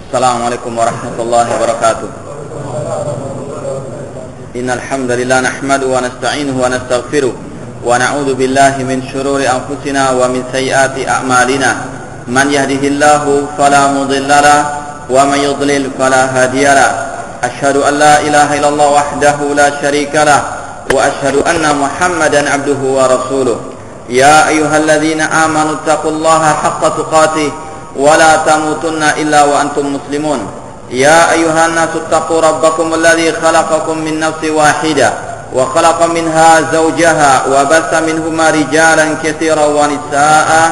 Assalamualaikum warahmatullahi wabarakatuh. Innal hamdalillah nahmaduhu wa nasta'inuhu wa nastaghfiruh wa na'udzu billahi min shururi anfusina wa min sayyiati a'malina. Man yahdihillahu fala mudilla lahu wa man yudlil fala hadiya lahu. Asyhadu an la ilaha illallah wahdahu la syarika lahu wa asyhadu anna Muhammadan abduhu wa rasuluh. Ya ayyuhalladzina amanu taqullaha haqqa tuqatih wa la tamutunna illa wa antum muslimun. Ya ayyuhan nasu taqu rabbakum alladzi khalaqakum min nafsin wahidah wa khalaqa minha zawjaha wa bassa minhuma rijalan katsiran wa nisaa'a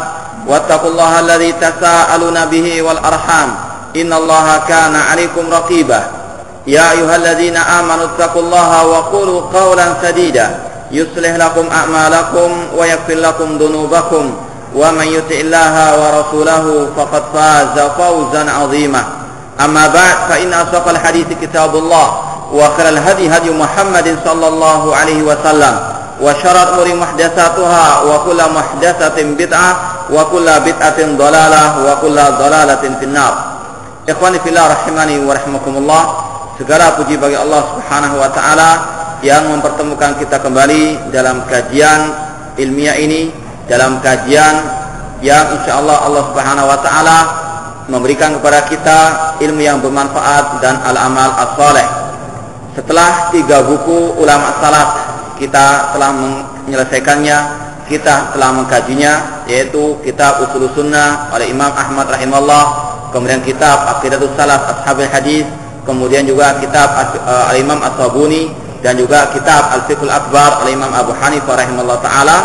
wattaqullaha alladzi tasaaluna bihi wal arham innallaha kana 'alaikum raqibah. Ya ayyuhalladzina amanu taqullaha wa qulu qawlan sadida yuslih lakum a'malakum wa yaghfir lakum dhunubakum wa man yuti'illaha wa rasulahu faqad faza fawzan 'azima. Amma ba'd, fa inna asdaqal hadithi kitabullah wa khairal hadi hadi Muhammadin sallallahu alaihi wasallam wa syarrul umuri muhdatsatuha wa kullu muhdatsatin bid'ah wa kullu bid'atin dhalalah wa kullu dhalalatin finnar. Ikhwani fillah rahimani wa rahimakumullah. Segala puji bagi Allah Subhanahu wa taala yang mempertemukan kita kembali dalam kajian ilmiah ini, dalam kajian yang insyaallah Allah Subhanahu wa taala memberikan kepada kita ilmu yang bermanfaat dan al-amal as-saleh. Setelah 3 buku ulama salaf kita telah menyelesaikannya, kita telah mengkajinya, yaitu kitab Ushulus Sunnah oleh Imam Ahmad rahimahullah, kemudian kitab Aqidatus Salaf Ashabil Hadis, kemudian juga kitab Al-Imam As-Sabuni, dan juga kitab Al-Fiqhul Akbar oleh Imam Abu Hanifah rahimahullah ta'ala.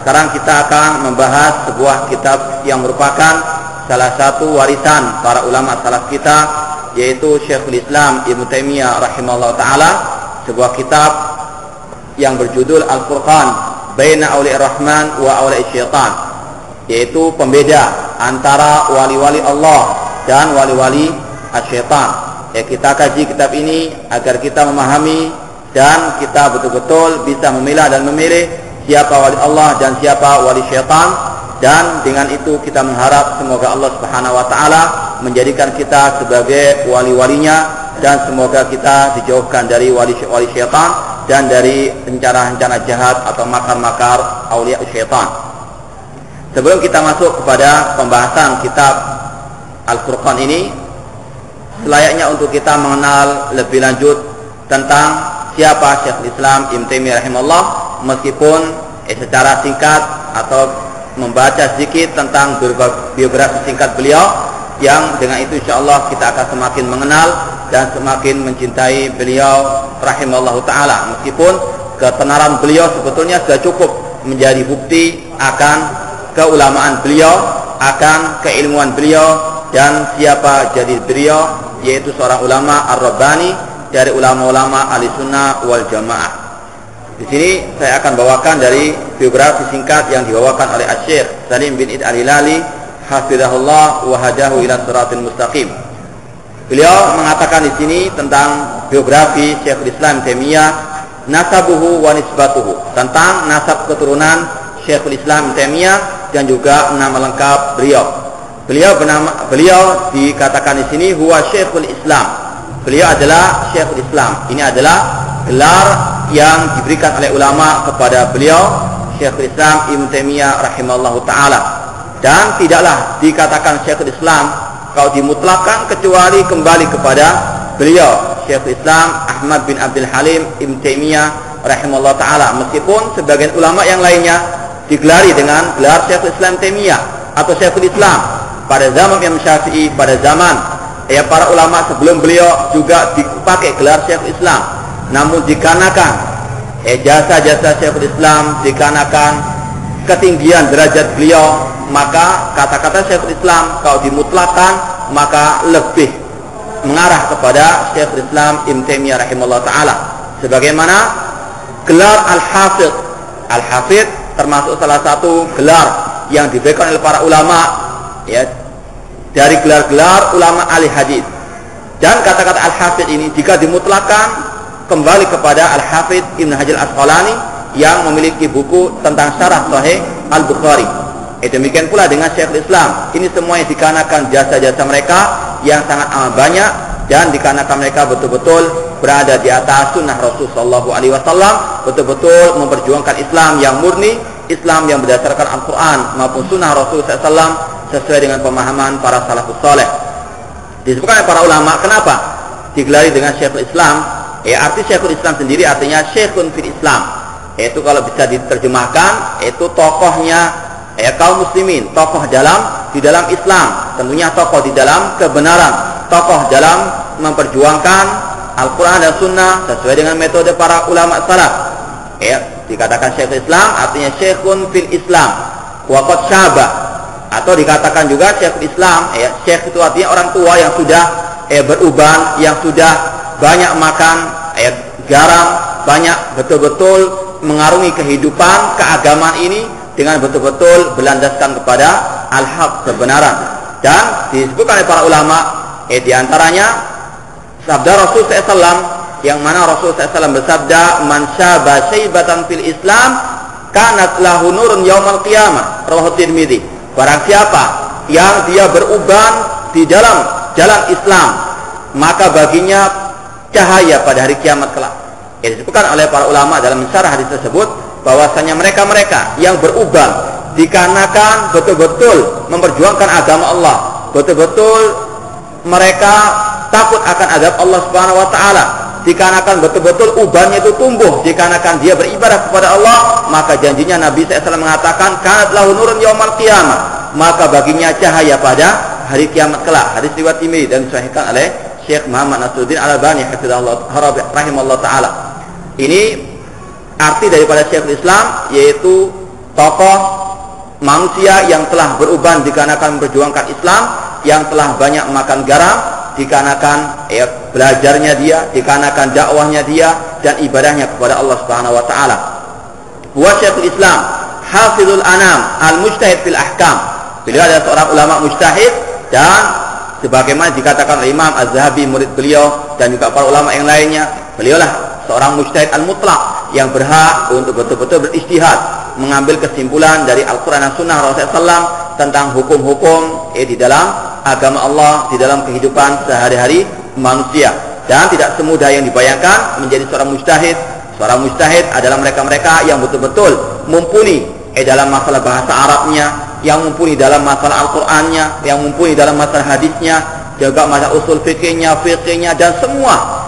Sekarang kita akan membahas sebuah kitab yang merupakan salah satu warisan para ulama salaf kita, yaitu Syekhul Islam Ibnu Taimiyah rahimahullah ta'ala, sebuah kitab yang berjudul Al-Furqan Baina Auliya Rahman wa Auliya Syaitan, yaitu pembeda antara wali-wali Allah dan wali-wali asyaitan. Ya, kita kaji kitab ini agar kita memahami dan kita betul-betul bisa memilah dan memilih siapa wali Allah dan siapa wali syaitan, dan dengan itu kita mengharap semoga Allah Subhanahu wa taala menjadikan kita sebagai wali-walinya, dan semoga kita dijauhkan dari wali syaitan dan dari rencana-rencana jahat atau makar-makar aulia syaitan. Sebelum kita masuk kepada pembahasan kitab Al-Furqan ini, selayaknya untuk kita mengenal lebih lanjut tentang siapa Syekhul Islam Ibnu Taimiyah rahimahullah, meskipun secara singkat atau membaca sedikit tentang biografi singkat beliau, yang dengan itu insyaallah kita akan semakin mengenal dan semakin mencintai beliau rahimahullah ta'ala. Meskipun ketenaran beliau sebetulnya sudah cukup menjadi bukti akan keulamaan beliau, akan keilmuan beliau, dan siapa jadi beliau, yaitu seorang ulama ar-rabbani dari ulama-ulama ahli-sunnah wal jamaah. Di sini saya akan bawakan dari biografi singkat yang dibawakan oleh Asy-Syaikh Salim bin Id Al-Hilali hafizahullah wa hadahu ila shiratal mustaqim. Beliau mengatakan di sini tentang biografi Syekhul Islam Taimiyah, nasabuhu wa nisbatuhu, tentang nasab keturunan Syekhul Islam Taimiyah dan juga nama lengkap beliau. Beliau dikatakan di sini huwa Syekhul Islam. Beliau adalah Syekhul Islam. Ini adalah gelar yang diberikan oleh ulama kepada beliau, Syekhul Islam Ibnu Taimiyah rahimahullahu ta'ala. Dan tidaklah dikatakan Syekhul Islam kalau dimutlakan kecuali kembali kepada beliau, Syekhul Islam Ahmad bin Abdul Halim Ibnu Taimiyah rahimahullahu ta'ala. Meskipun sebagian ulama yang lainnya digelari dengan gelar Syekhul Islam Taimiyah atau Syekhul Islam pada zaman Imam Syafi'i, pada zaman para ulama sebelum beliau juga dipakai gelar Syekhul Islam. Namun dikarenakan jasa-jasa Syekhul Islam, dikarenakan ketinggian derajat beliau, maka kata-kata Syekhul Islam kalau dimutlakan maka lebih mengarah kepada Syekhul Islam Ibnu Taimiyah rahimahullah ta'ala. Sebagaimana gelar Al-Hafidh. Al-Hafidh termasuk salah satu gelar yang diberikan oleh para ulama, ya, dari gelar-gelar ulama ahli hadis. Dan kata-kata Al-Hafidh ini jika dimutlakan kembali kepada Al-Hafidh Ibnu Hajar Al-Asqalani yang memiliki buku tentang syarah Sahih Al-Bukhari. Demikian pula dengan Syekhul Islam. Ini semuanya dikarenakan jasa-jasa mereka yang sangat amat banyak, dan dikarenakan mereka betul-betul berada di atas sunnah Rasul sallallahu alaihi wasallam, betul-betul memperjuangkan Islam yang murni, Islam yang berdasarkan Al-Quran maupun sunnah Rasul sallallahu alaihi wasallam sesuai dengan pemahaman para salafus saleh. Disebutkan oleh para ulama, kenapa digelari dengan Syekhul Islam? Arti Syekhul Islam sendiri artinya Syekhun fil Islam. Itu kalau bisa diterjemahkan, itu tokohnya kaum muslimin, tokoh di dalam Islam, tentunya tokoh di dalam kebenaran, tokoh dalam memperjuangkan Al-Quran dan Sunnah sesuai dengan metode para ulama salaf. Dikatakan Syekhul Islam artinya Syekhun fil Islam, waqad syabah, atau dikatakan juga Syekhul Islam, Syekh itu artinya orang tua yang sudah beruban, yang sudah banyak makan garam, banyak betul-betul mengarungi kehidupan keagamaan ini dengan betul-betul berlandaskan kepada al-haq, kebenaran. Dan disebutkan oleh para ulama, di antaranya sabda Rasul SAW, yang mana Rasul SAW bersabda, man syaba syaibatan fil Islam kanat lahu nurun yaumal qiyamah, rawahu Tirmidzi. Barang siapa yang dia beruban di dalam jalan Islam, maka baginya cahaya pada hari kiamat kelak. Disebutkan oleh para ulama dalam syarah hadis tersebut bahwasanya mereka-mereka yang beruban dikarenakan betul-betul memperjuangkan agama Allah, betul-betul mereka takut akan azab Allah Subhanahu wa taala, dikarenakan betul-betul ubannya itu tumbuh dikarenakan dia beribadah kepada Allah, maka janjinya Nabi SAW mengatakan kanat lahu nurun yaumal qiyamah, maka baginya cahaya pada hari kiamat kelak. Hadis riwayat Tirmidzi dan disahihkan oleh Syekh Muhammad Nasruddin Al-Albani rahimahullah taala. Ini arti daripada Syekhul Islam, yaitu tokoh manusia yang telah beruban dikarenakan memperjuangkan Islam, yang telah banyak makan garam dikarenakan belajarnya dia, dikarenakan dakwahnya dia dan ibadahnya kepada Allah Subhanahu wa taala. Wa Syekhul Islam hafizul anam al-mujtahid fil ahkam. Beliau adalah seorang ulama mujtahid, dan sebagaimana dikatakan oleh Imam Az-Zahabi murid beliau dan juga para ulama yang lainnya, beliaulah seorang mujtahid al-mutlaq yang berhak untuk betul-betul beristihad, mengambil kesimpulan dari Al-Quran dan Sunnah Rasulullah SAW tentang hukum-hukum di dalam agama Allah, di dalam kehidupan sehari-hari manusia. Dan tidak semudah yang dibayangkan menjadi seorang mujtahid. Seorang mujtahid adalah mereka-mereka yang betul-betul mumpuni dalam masalah bahasa Arabnya, yang mumpuni dalam masalah Al-Qurannya, yang mumpuni dalam masalah hadisnya, juga masalah usul fikihnya, dan semua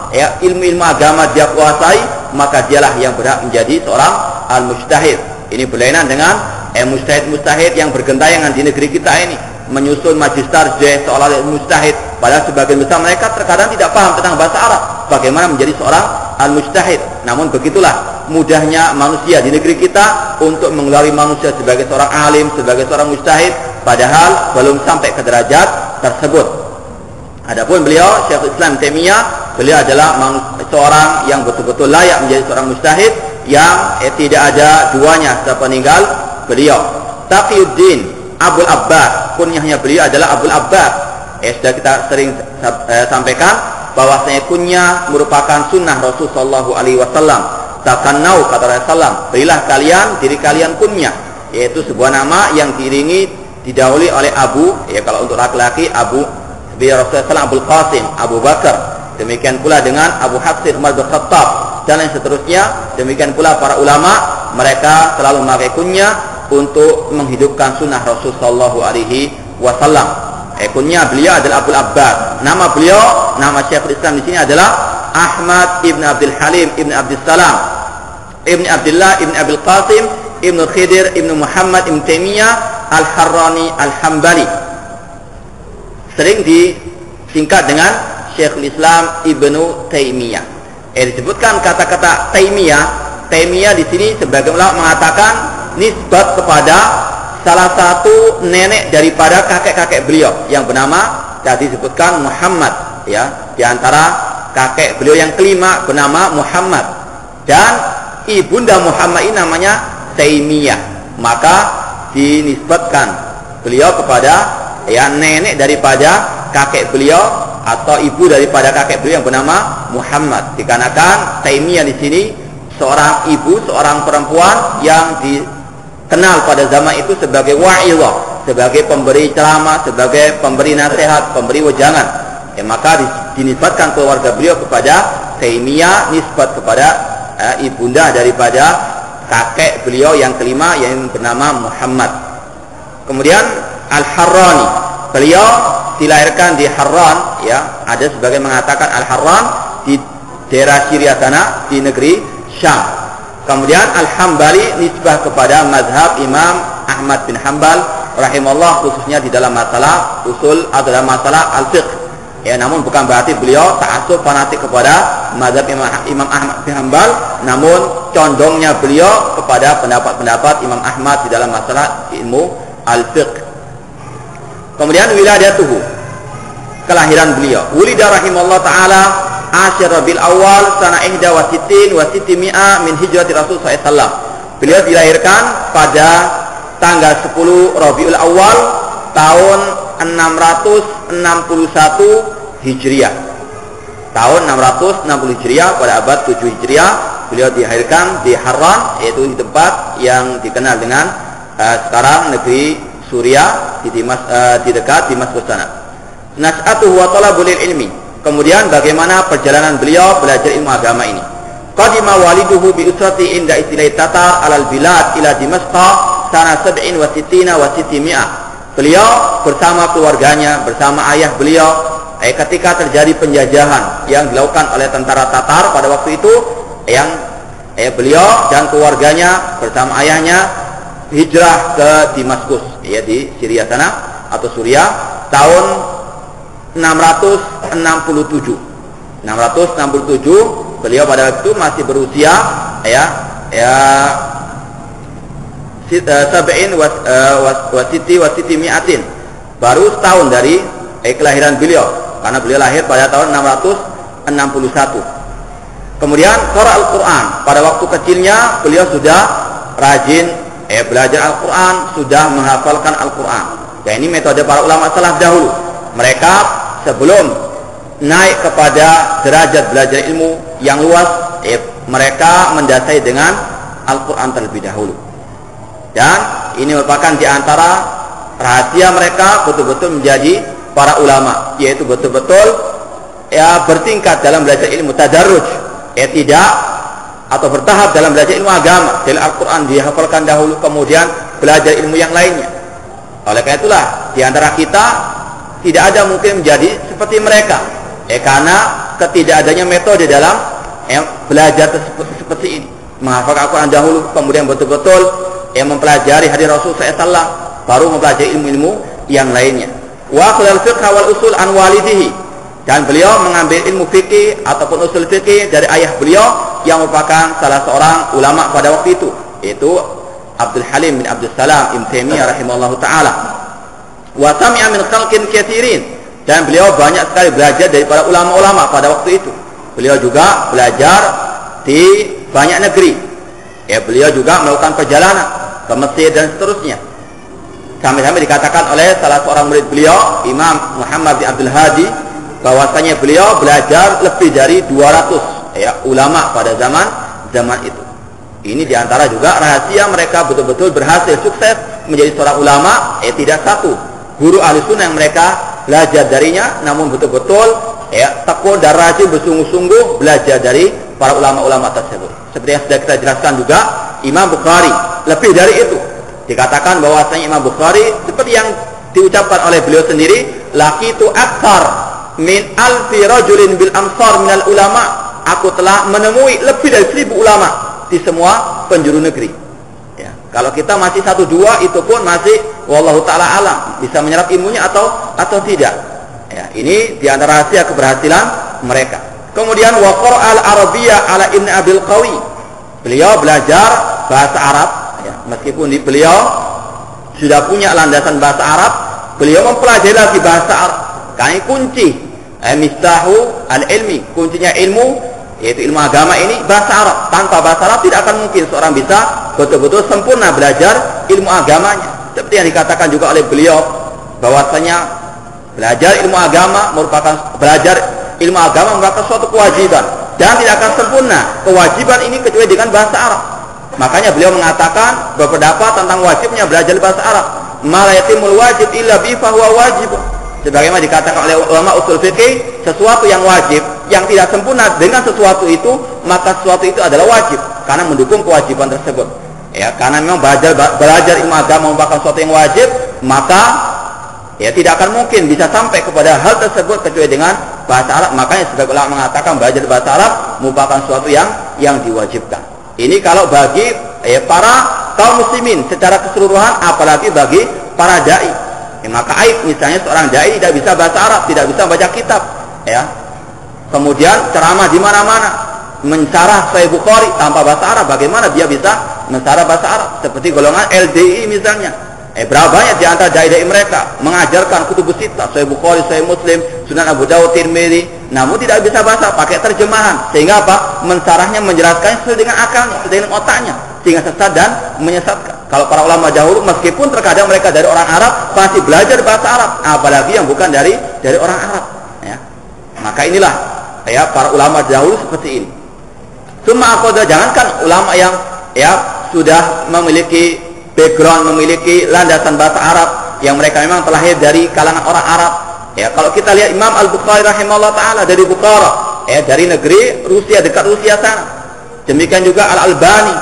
ilmu-ilmu agama dia kuasai, maka dialah yang berhak menjadi seorang al-mujtahid. Ini berlainan dengan mujtahid-mujtahid yang bergentayangan di negeri kita ini, menyusun majlis tarjih seolah mujtahid, padahal sebagian besar mereka terkadang tidak paham tentang bahasa Arab, bagaimana menjadi seorang al-mujtahid. Namun begitulah mudahnya manusia di negeri kita untuk menggelari manusia sebagai seorang alim, sebagai seorang mujtahid, padahal belum sampai ke derajat tersebut. Adapun beliau Syekhul Islam Taimiyah, beliau adalah seorang yang betul-betul layak menjadi seorang mujtahid, yang tidak ada duanya setelah peninggal beliau. Taqiyuddin Abul Abbas, kunyahnya beliau adalah Abul Abbas. Sudah kita sering sampaikan bahwasanya kunyah merupakan sunnah Rasul sallallahu alaihi wasallam. Takannau, kata Rasulullah, berilah kalian diri kalian kunyah, yaitu sebuah nama yang diiringi didahului oleh Abu, kalau untuk laki-laki Abu, Rasulullah Abul Qasim, Abu Bakar. Demikian pula dengan Abu Hafsin Umar bin Khattab dan lain seterusnya. Demikian pula para ulama, mereka selalu memakai kunyah untuk menghidupkan sunnah Rasul sallallahu alaihi wasallam. Kunyah beliau adalah Abul Abbas. Nama beliau, nama Syekhul Islam di sini adalah Ahmad ibn Abdul Halim ibn Abdul Salam ibn Abdullah ibn Abdul Qasim ibn Khidir ibn Muhammad ibn Taimiyah Al-Harrani Al-Hambali. Sering disingkat dengan Syekhul Islam Ibnu Taimiyah. Disebutkan kata-kata Taimiyah di sini sebagian ulama mengatakan nisbat kepada salah satu nenek daripada kakek-kakek beliau yang bernama tadi disebutkan Muhammad, di antara kakek beliau yang kelima bernama Muhammad, dan ibunda Muhammad ini namanya Taimiyah. Maka dinisbatkan beliau kepada nenek daripada kakek beliau atau ibu daripada kakek beliau yang bernama Muhammad. Dikarenakan Taimiyah di sini seorang ibu, seorang perempuan yang dikenal pada zaman itu sebagai wa'idhah, sebagai pemberi ceramah, sebagai pemberi nasihat, pemberi wejangan. maka dinisbatkan keluarga beliau kepada Taimiyah, nisbat kepada ibunda daripada kakek beliau yang kelima yang bernama Muhammad. Kemudian Al-Harrani, beliau dilahirkan di Harran, ya, ada sebagian mengatakan Al-Harran di daerah Syria sana, di negeri Syam. Kemudian Al-Hambali nisbah kepada mazhab Imam Ahmad bin Hanbal rahimahullah, khususnya di dalam masalah usul atau dalam masalah al-fiqh. Ya, namun bukan berarti beliau ta'assub fanatik kepada mazhab Imam Ahmad bin Hanbal, namun condongnya beliau kepada pendapat-pendapat Imam Ahmad di dalam masalah ilmu al-fiqh. Kemudian wiladatuhu, kelahiran beliau. Wulida rahimahullah ta'ala Asyir Rabiul Awal sana 61 wa 600 min hijrati Rasul SAW. Beliau dilahirkan pada tanggal 10 Rabiul Awal tahun 661 Hijriah. Tahun 660 Hijriah, pada abad 7 Hijriah beliau dilahirkan di Harran, yaitu di tempat yang dikenal dengan sekarang negeri Suriah, di dekat Damaskus sana. Nas'atuhu wa talabul ilmi. Kemudian bagaimana perjalanan beliau belajar ilmu agama ini. Qadima waliduhu bi usrati inda istilai Tatar alal bilad ila Dimashq sana 67 wa 600. Beliau bersama keluarganya, bersama ayah beliau ketika terjadi penjajahan yang dilakukan oleh tentara Tatar pada waktu itu, yang beliau dan keluarganya bersama ayahnya hijrah ke Damaskus, ya, di Syria sana atau Suriah tahun 667. Beliau pada waktu itu masih berusia sab'in wasiti mi'atin, baru setahun dari kelahiran beliau, karena beliau lahir pada tahun 661. Kemudian qara Al-Quran, pada waktu kecilnya beliau sudah rajin belajar Al-Quran, sudah menghafalkan Al-Quran. Dan ini metode para ulama salaf dahulu. Mereka sebelum naik kepada derajat belajar ilmu yang luas, mereka mendasari dengan Al-Quran terlebih dahulu. Dan ini merupakan di antara rahasia mereka betul-betul menjadi para ulama, yaitu betul-betul bertingkat dalam belajar ilmu, tadarruj, tidak atau bertahap dalam belajar ilmu agama. Dari Al-Quran dihafalkan dahulu, kemudian belajar ilmu yang lainnya. Oleh karena itulah di antara kita tidak ada mungkin menjadi seperti mereka, karena ketidakadanya metode dalam belajar seperti ini, menghafal Al-Quran dahulu, kemudian betul-betul mempelajari hadis Rasul SAW, baru mempelajari ilmu-ilmu yang lainnya. Wa akhadhal fiqh wal usul an walidihi, dan beliau mengambil ilmu fikih ataupun usul fikih dari ayah beliau yang merupakan salah seorang ulama pada waktu itu, yaitu Abdul Halim bin Abdul Salam Ibn Taimiyah rahimahullahu ta'ala. Wa sami'a min khalqin katsirin, dan beliau banyak sekali belajar dari para ulama-ulama pada waktu itu. Beliau juga belajar di banyak negeri. Beliau juga melakukan perjalanan ke Mesir dan seterusnya. Sampai-sampai dikatakan oleh salah seorang murid beliau, Imam Muhammad bin Abdul Hadi, bahwasanya beliau belajar lebih dari 200 ulama pada zaman itu. Ini diantara juga rahasia mereka betul-betul berhasil sukses menjadi seorang ulama, tidak satu guru ahli sunnah yang mereka belajar darinya, namun betul-betul tekun dan rajin bersungguh-sungguh belajar dari para ulama-ulama tersebut. Seperti yang sudah kita jelaskan juga, Imam Bukhari lebih dari itu. Dikatakan bahwasanya Imam Bukhari seperti yang diucapkan oleh beliau sendiri, laqitu aktsar min alfi rajulin bil amsar minal ulama, aku telah menemui lebih dari 1000 ulama di semua penjuru negeri. Kalau kita masih 1-2, itu pun masih wallahu ta'ala alam, bisa menyerap ilmunya atau tidak. Ini di antara rahasia keberhasilan mereka. Kemudian wa qara al-arabiyyah ala Ibn Abil Qawi, beliau belajar bahasa Arab, meskipun beliau sudah punya landasan bahasa Arab, beliau mempelajari lagi bahasa Arab. Karena kunci miftahu al-ilmi, kuncinya ilmu, yaitu ilmu agama ini bahasa Arab. Tanpa bahasa Arab tidak akan mungkin seorang bisa betul-betul sempurna belajar ilmu agamanya. Seperti yang dikatakan juga oleh beliau, bahwasanya belajar ilmu agama merupakan suatu kewajiban, dan tidak akan sempurna kewajiban ini kecuali dengan bahasa Arab. Makanya beliau mengatakan berpendapat tentang wajibnya belajar bahasa Arab. Ma la yatimul wajib illa bi fa huwa wajib. Sebagaimana dikatakan oleh ulama usul fikih, sesuatu yang wajib yang tidak sempurna dengan sesuatu itu, maka sesuatu itu adalah wajib karena mendukung kewajiban tersebut. Ya, karena memang belajar ilmu agama merupakan sesuatu yang wajib, maka ya tidak akan mungkin bisa sampai kepada hal tersebut kecuali dengan bahasa Arab. Makanya sebagian ulama mengatakan belajar bahasa Arab merupakan sesuatu yang diwajibkan. Ini kalau bagi para kaum muslimin secara keseluruhan, apalagi bagi para dai. Maka aib misalnya seorang dai tidak bisa bahasa Arab, tidak bisa baca kitab, ya. Kemudian ceramah di mana-mana, mensyarah Sahih Bukhari tanpa bahasa Arab, bagaimana dia bisa mensyarah bahasa Arab? Seperti golongan LDI misalnya. Berapa banyak di antara dai-dai mereka mengajarkan kutubus sittah, Sahih Bukhari, Sahih Muslim, Sunan Abu Dawud, Tirmidzi, namun tidak bisa bahasa, pakai terjemahan. Sehingga apa? Mensyarahnya, menjelaskan sesuai dengan akalnya, sesuai dengan otaknya, sehingga sesat dan menyesatkan. Kalau para ulama dahulu, meskipun terkadang mereka dari orang Arab, masih belajar bahasa Arab, apalagi yang bukan dari orang Arab. Ya. Maka inilah ya para ulama dahulu seperti ini. Cuma jangankan ulama yang sudah memiliki background, memiliki landasan bahasa Arab, yang mereka memang terlahir dari kalangan orang Arab. Ya, kalau kita lihat Imam Al-Bukhari rahimahullah taala dari Bukhara, dari negeri Rusia, dekat Rusia sana. Demikian juga Al-Albani,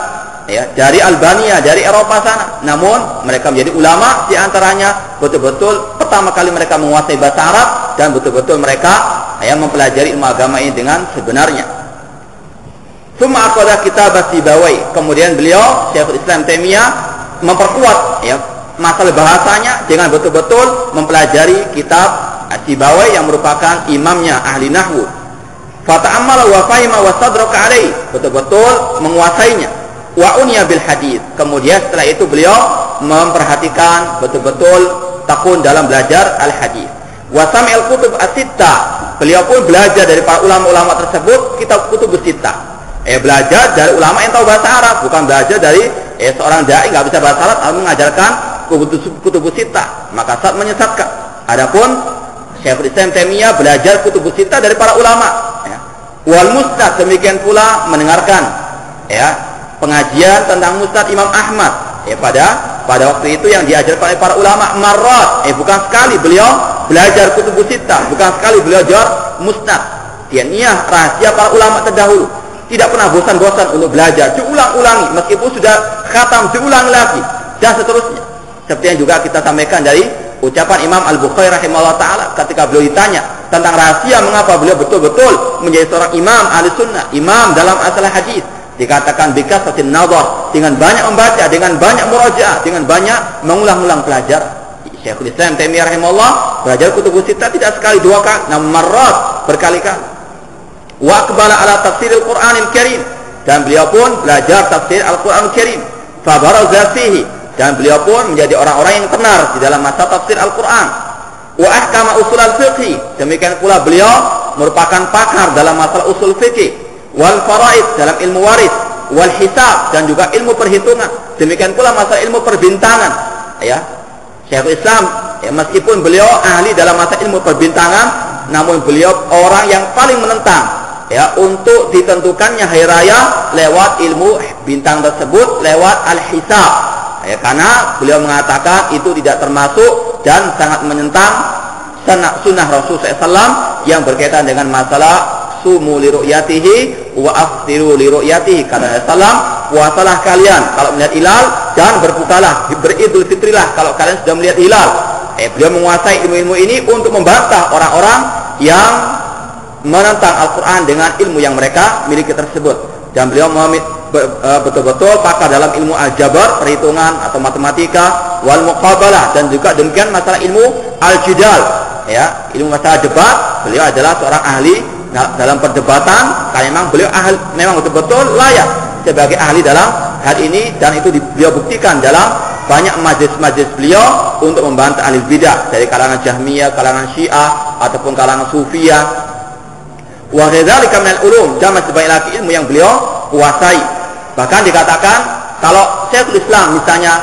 dari Albania, dari Eropa sana. Namun mereka menjadi ulama, di antaranya betul-betul pertama kali mereka menguasai bahasa Arab, dan betul-betul mereka mempelajari ilmu agama ini dengan sebenarnya. Summa aqada kitab Sibawai. Kemudian beliau Syekhul Islam Taimiyah memperkuat masalah bahasanya dengan betul-betul mempelajari kitab Sibawai yang merupakan imamnya ahli nahwu. Fata'ammala wa fahima wa sadraka alaihi. Betul-betul menguasainya. Wa unya bil hadis. Kemudian setelah itu beliau memperhatikan betul-betul tekun dalam belajar al hadis. Wa sami'al kutub as-sittah. Beliau pun belajar dari para ulama-ulama tersebut kitab kutub as-sittah. Belajar dari ulama yang tahu bahasa Arab, bukan belajar dari seorang dai nggak bisa bahasa Arab lalu mengajarkan kutub as-sittah, maka sangat menyesatkan. Adapun Syekhul Islam Taimiyah belajar kutub as-sittah dari para ulama. Wal musnad, demikian pula mendengarkan pengajian tentang musnad Imam Ahmad pada waktu itu yang diajarkan oleh para ulama marrat. Bukan sekali beliau belajar kutubus sittah, bukan sekali beliau belajar musnad. Ini rahasia para ulama terdahulu, tidak pernah bosan-bosan untuk belajar, diulang-ulangi, meskipun sudah khatam diulang lagi dan seterusnya. Seperti yang juga kita sampaikan dari ucapan Imam Al-Bukhari rahimahullah taala ketika beliau ditanya tentang rahasia mengapa beliau betul-betul menjadi seorang imam ahli sunnah, imam dalam masalah hadis. Dikatakan bikasatin nazar, dengan banyak membaca, dengan banyak murajaah, dengan banyak mengulang-ulang pelajaran. Syekhul Islam Taimiyah rahimahullah belajar kutubus sittah tidak sekali dua kali, namun marrat, berkali-kali. Wa aqbala ala tafsir Al-Qur'anil Karim, dan beliau pun belajar tafsir Al-Qur'anil Karim. Fa baraza fihi, dan beliau pun menjadi orang-orang yang tenar di dalam masalah tafsir Al-Qur'an. Wa ahkama usul al-fiqh, demikian pula beliau merupakan pakar dalam masalah usul fikih. Wal faraid, dalam ilmu waris, wal hisab, dan juga ilmu perhitungan. Demikian pula masalah ilmu perbintangan. Syekhul Islam meskipun beliau ahli dalam masalah ilmu perbintangan, namun beliau orang yang paling menentang untuk ditentukannya hari raya lewat ilmu bintang tersebut, lewat al-hisab. Karena beliau mengatakan itu tidak termasuk dan sangat menentang sunnah Rasulullah SAW yang berkaitan dengan masalah sumu li ru'yatihi wa aftiru li ru'yatihi. Kata Rasulullah, puasalah kalian kalau melihat hilal, dan berbukalah, beridul fitrilah kalau kalian sudah melihat hilal. Beliau menguasai ilmu-ilmu ini untuk membantah orang-orang yang menentang Al-Quran dengan ilmu yang mereka miliki tersebut. Dan beliau betul-betul pakar dalam ilmu aljabar, perhitungan atau matematika, wal muqabalah, dan juga demikian masalah ilmu al-jidal, ilmu masalah debat. Beliau adalah seorang ahli dalam perdebatan, karena memang beliau memang betul-betul layak sebagai ahli dalam hal ini, dan itu beliau buktikan dalam banyak majlis-majlis beliau untuk membantah ahli bidah dari kalangan Jahmiyah, kalangan Syiah ataupun kalangan Sufiyah. Wa dzalika minal ulum, dan masih banyak lagi ilmu yang beliau kuasai. Bahkan dikatakan kalau Syekhul Islam misalnya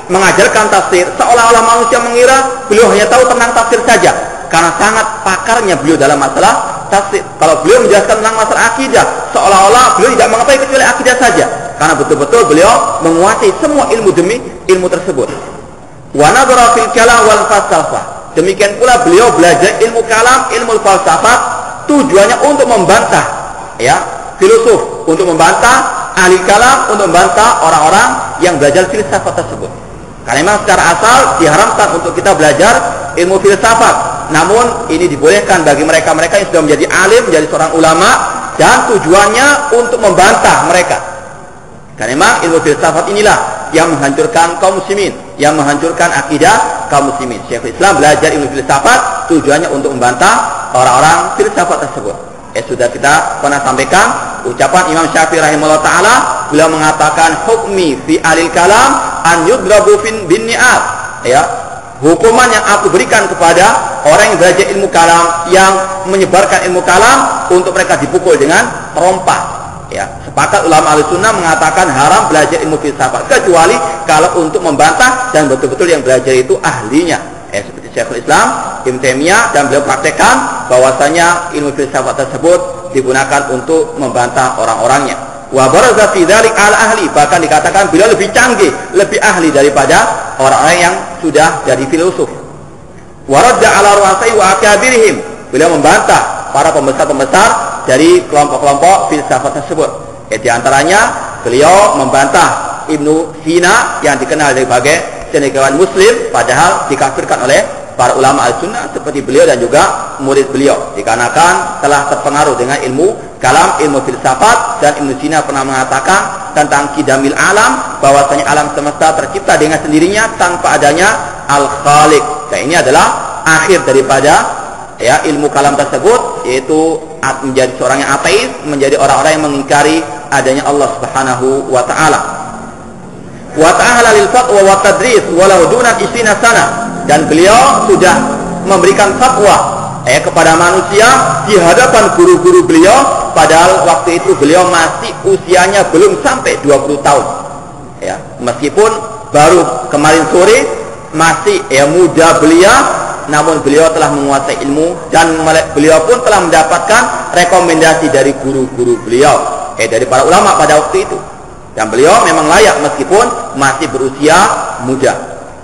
mengajarkan tafsir, seolah-olah manusia mengira beliau hanya tahu tentang tafsir saja, karena sangat pakarnya beliau dalam masalah tafsir. Kalau beliau menjelaskan tentang masalah akidah, seolah-olah beliau tidak mengetahui kecuali akidah saja, karena betul-betul beliau menguasai semua ilmu demi ilmu tersebut. Wa nadhara fil kalam wal falsafah, Demikian pula beliau belajar ilmu kalam, ilmu falsafat, tujuannya untuk membantah ya filosof, untuk membantah ahli kalam, untuk membantah orang-orang yang belajar filsafat tersebut. Karena memang secara asal diharamkan untuk kita belajar ilmu filsafat. Namun ini dibolehkan bagi mereka-mereka yang sudah menjadi alim, menjadi seorang ulama, dan tujuannya untuk membantah mereka. Karena memang ilmu filsafat inilah yang menghancurkan kaum muslimin, yang menghancurkan akidah kaum muslimin. Syekhul Islam belajar ilmu filsafat tujuannya untuk membantah orang-orang filsafat tersebut. Sudah kita pernah sampaikan ucapan Imam Syafi'i rahimahullah ta'ala, beliau mengatakan hukmi fi alil kalam an yudrabu bin ni'at, ya, hukuman yang aku berikan kepada orang yang belajar ilmu kalam, yang menyebarkan ilmu kalam, untuk mereka dipukul dengan rompa. Ya, sepakat ulama Ahlussunnah mengatakan haram belajar ilmu filsafat, kecuali kalau untuk membantah dan betul-betul yang belajar itu ahlinya. Seperti Syekhul Islam Ibnu Taimiyah, dan beliau praktekkan bahwasanya ilmu filsafat tersebut digunakan untuk membantah orang-orangnya. Wa baraza fi dzalik al ahli, bahkan dikatakan beliau lebih canggih, lebih ahli daripada orang-orang yang sudah jadi filosof. Wa radda ala ru'asai wa akabirihim, beliau membantah para pembesar-pembesar dari kelompok-kelompok filsafat tersebut. Di antaranya beliau membantah Ibnu Sina yang dikenal sebagai cendekiawan muslim, padahal dikafirkan oleh para ulama al-sunnah seperti beliau dan juga murid beliau, dikarenakan telah terpengaruh dengan ilmu kalam, ilmu filsafat. Dan Ibnu Sina pernah mengatakan tentang qidamil alam, bahwasanya alam semesta tercipta dengan sendirinya tanpa adanya al-khaliq. Dan ini adalah akhir daripada ya ilmu kalam tersebut, yaitu menjadi seorang yang ateis, menjadi orang-orang yang mengingkari adanya Allah Subhanahu wa taala. Wa ta'ala lil fatwa wa tadris walau duna 20 sana, dan beliau sudah memberikan fatwa kepada manusia di hadapan guru-guru beliau, padahal waktu itu beliau masih usianya belum sampai 20 tahun. Ya, meskipun baru kemarin sore masih muda belia, namun beliau telah menguasai ilmu, dan beliau pun telah mendapatkan rekomendasi dari guru-guru beliau, dari para ulama pada waktu itu. Dan beliau memang layak meskipun masih berusia muda.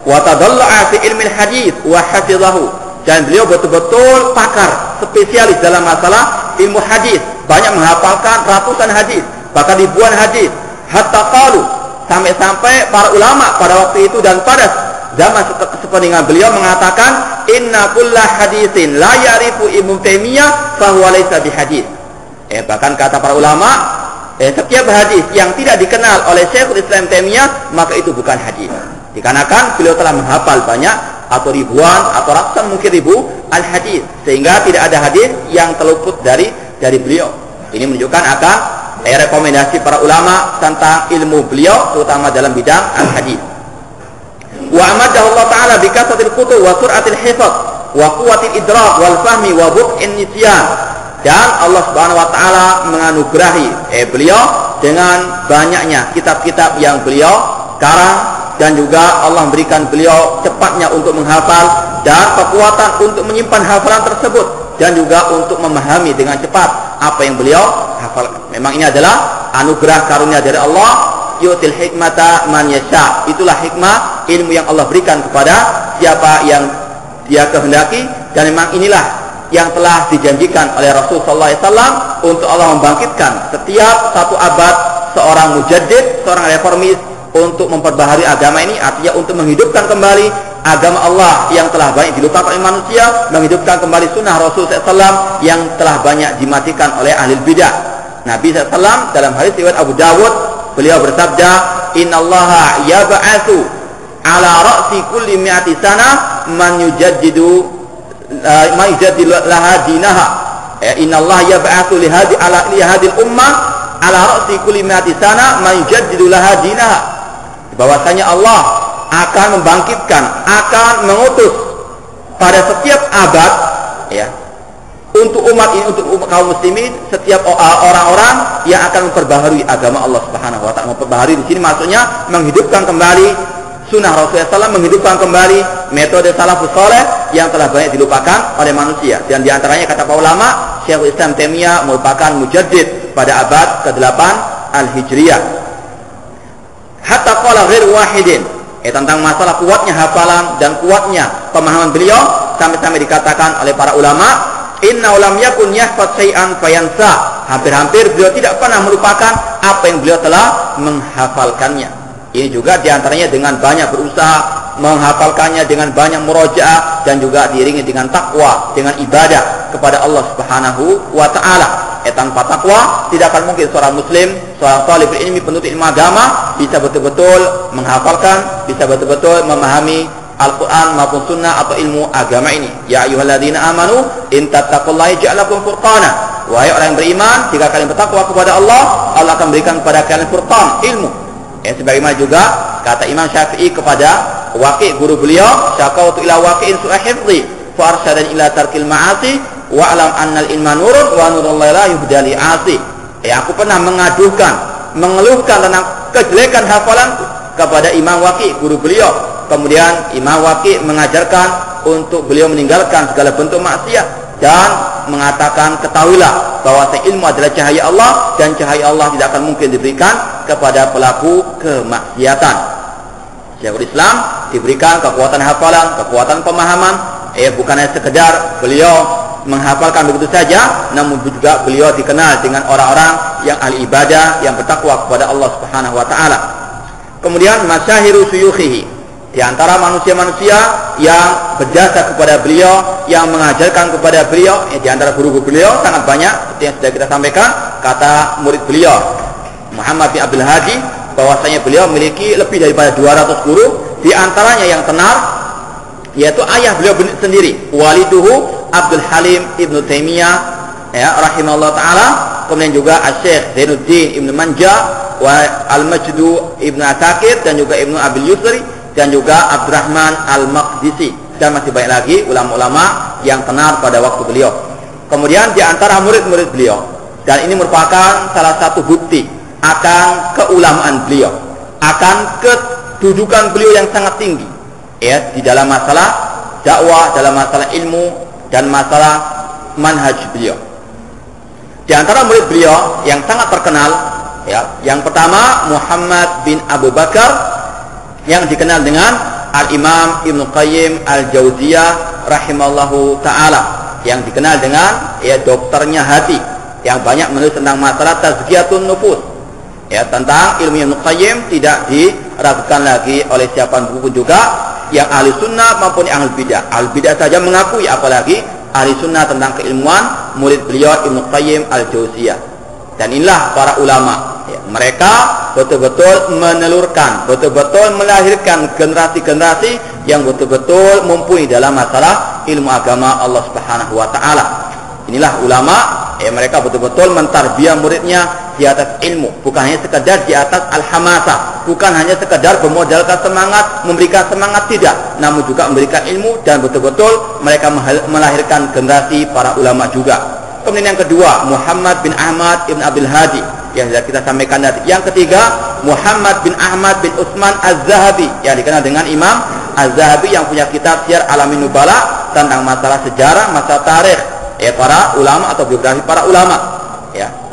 Wa tadalla'a fi ilmi hadis wa hafizahu, dan beliau betul-betul pakar, spesialis dalam masalah ilmu hadis, banyak menghafalkan ratusan hadis, bahkan ribuan hadis. Hatta qalu, sampai-sampai para ulama pada waktu itu dan pada zaman sepeninggal beliau mengatakan, inna kulla hadisin la ya'rifu Ibnu Taimiyah fa huwa laysa bihadis. Bahkan kata para ulama, setiap hadis yang tidak dikenal oleh Syekhul Islam Taimiyah, maka itu bukan hadis. Dikarenakan beliau telah menghafal banyak, atau ribuan atau ratusan, mungkin ribu al-hadis, sehingga tidak ada hadis yang terluput dari beliau. Ini menunjukkan akan rekomendasi para ulama tentang ilmu beliau, terutama dalam bidang al-hadis. Wa amadahu Allah Ta'ala bi kasratil kutub wa sur'atil hifz wa quwwatil idrak wal fahmi wa bu'in nisyan. Dan Allah Subhanahu wa taala menganugerahi beliau dengan banyaknya kitab-kitab yang beliau karang, dan juga Allah memberikan beliau cepatnya untuk menghafal dan kekuatan untuk menyimpan hafalan tersebut, dan juga untuk memahami dengan cepat apa yang beliau hafalkan. Memang ini adalah anugerah karunia dari Allah, yu'til hikmata man yasha. Itulah hikmah ilmu yang Allah berikan kepada siapa yang Dia kehendaki, dan memang inilah yang telah dijanjikan oleh Rasul sallallahu alaihi wasallam untuk Allah membangkitkan setiap satu abad seorang mujaddid, seorang reformis, untuk memperbaharui agama ini, artinya untuk menghidupkan kembali agama Allah yang telah banyak dilupakan oleh manusia, menghidupkan kembali sunnah Rasul sallallahu alaihi wasallam yang telah banyak dimatikan oleh ahli bidah. Nabi sallallahu alaihi wasallam dalam hadis riwayat Abu Dawud, beliau bersabda, innallaha yab'atsu ala ra'si kulli mi'ati sana man yujaddidu laha dinaha. Innallaha yab'atsu li hadhihi ummah ala ra'si kulli mi'ati sana man yujaddidu laha dinaha. Bahwasanya Allah akan membangkitkan, akan mengutus pada setiap abad untuk umat ini, untuk kaum muslimin, setiap orang-orang yang akan memperbaharui agama Allah Subhanahu wa taala. Memperbaharui di sini maksudnya menghidupkan kembali sunnah Rasulullah SAW, menghidupkan kembali metode salafus saleh yang telah banyak dilupakan oleh manusia. Dan diantaranya kata para ulama, Syekhul Islam Taimiyah merupakan mujaddid pada abad ke-8 Al-Hijriyah. Hatta qala ghair wahidin, tentang masalah kuatnya hafalan dan kuatnya pemahaman beliau, sampai-sampai dikatakan oleh para ulama, inna lam yakun yahfaz syai'an fayansa. Hampir-hampir beliau tidak pernah melupakan apa yang beliau telah menghafalkannya. Ini juga diantaranya dengan banyak berusaha menghafalkannya, dengan banyak murojaah, dan juga diiringi dengan takwa, dengan ibadah kepada Allah Subhanahu wa ta'ala. Tanpa takwa tidak akan mungkin seorang muslim, seorang talibul ilmi, penuntut ilmu agama bisa betul-betul menghafalkan, bisa betul-betul memahami Al-Quran maupun sunnah atau ilmu agama ini. Ya ayyuhalladzina amanu in tattaqullaha yaj'al lakum furqana. Wahai orang yang beriman, jika kalian bertakwa kepada Allah, Allah akan berikan kepada kalian furqan, ilmu. Sebagaimana juga kata Imam Syafi'i kepada Waqi', guru beliau, syakautu ila waqi'in su'a hifdhi fa arsyadani ila tarkil ma'asi wa alam annal ilma nurun wa nurullahi la yuhdali 'asi. Aku pernah mengeluhkan tentang kejelekan hafalanku kepada Imam Waqi', guru beliau. Kemudian Imam Waqi' mengajarkan untuk beliau meninggalkan segala bentuk maksiat dan mengatakan, ketahuilah bahwa ilmu adalah cahaya Allah, dan cahaya Allah tidak akan mungkin diberikan kepada pelaku kemaksiatan. Syekhul Islam diberikan kekuatan hafalan, kekuatan pemahaman. Bukan hanya sekedar beliau menghafalkan begitu saja, namun juga beliau dikenal dengan orang-orang yang ahli ibadah, yang bertakwa kepada Allah Subhanahu wa ta'ala. Kemudian masyahiru suyukhihi, di antara manusia-manusia yang berjasa kepada beliau, yang mengajarkan kepada beliau, di antara guru-guru beliau sangat banyak, seperti yang sudah kita sampaikan. Kata murid beliau Muhammad bin Abdul Hadi, bahwasanya beliau memiliki lebih daripada 200 guru. Di antaranya yang tenar yaitu ayah beliau sendiri, waliduhu Abdul Halim Ibnu Taimiyah rahimahullah ta'ala. Kemudian juga Syekh Zainuddin Ibnu Manja wa Al-Majdu Ibnu Asakir, dan juga Ibnu Abil Yusri, dan juga Abdurrahman Al-Maqdisi, dan masih banyak lagi ulama-ulama yang tenar pada waktu beliau. Kemudian di antara murid-murid beliau, dan ini merupakan salah satu bukti akan keulamaan beliau, akan kedudukan beliau yang sangat tinggi di dalam masalah dakwah, dalam masalah ilmu, dan masalah manhaj beliau. Di antara murid beliau yang sangat terkenal, yang pertama Muhammad bin Abu Bakar, yang dikenal dengan Al-Imam Ibnu Qayyim Al-Jauziyah rahimallahu ta'ala, yang dikenal dengan dokternya hati, yang banyak menulis tentang masalah tazkiyatun nufus. Tentang ilmu Ibnu Qayyim tidak diragukan lagi oleh siapapun juga, yang ahli sunnah maupun yang ahli bidah. Ahli bidah saja mengakui, apalagi ahli sunnah tentang keilmuan murid beliau Ibnu Qayyim Al-Jauziyah. Dan inilah para ulama, mereka betul-betul menelurkan, betul-betul melahirkan generasi-generasi yang betul-betul mumpuni dalam masalah ilmu agama Allah Subhanahu wa ta'ala. Inilah ulama, mereka betul-betul mentarbiyah muridnya di atas ilmu, bukan hanya sekedar di atas al-hamasah, bukan hanya sekedar bermodalkan semangat, memberikan semangat, tidak, namun juga memberikan ilmu, dan betul-betul mereka melahirkan generasi para ulama juga. Kemudian yang kedua Muhammad bin Ahmad Ibn Abdul Hadi, yang sudah kita sampaikan tadi. Yang ketiga Muhammad bin Ahmad bin Utsman Az-Zahabi, yang dikenal dengan Imam Az-Zahabi, yang punya kitab Syiar Alamin Nubala tentang masalah sejarah, masalah tarikh para ulama atau biografi para ulama.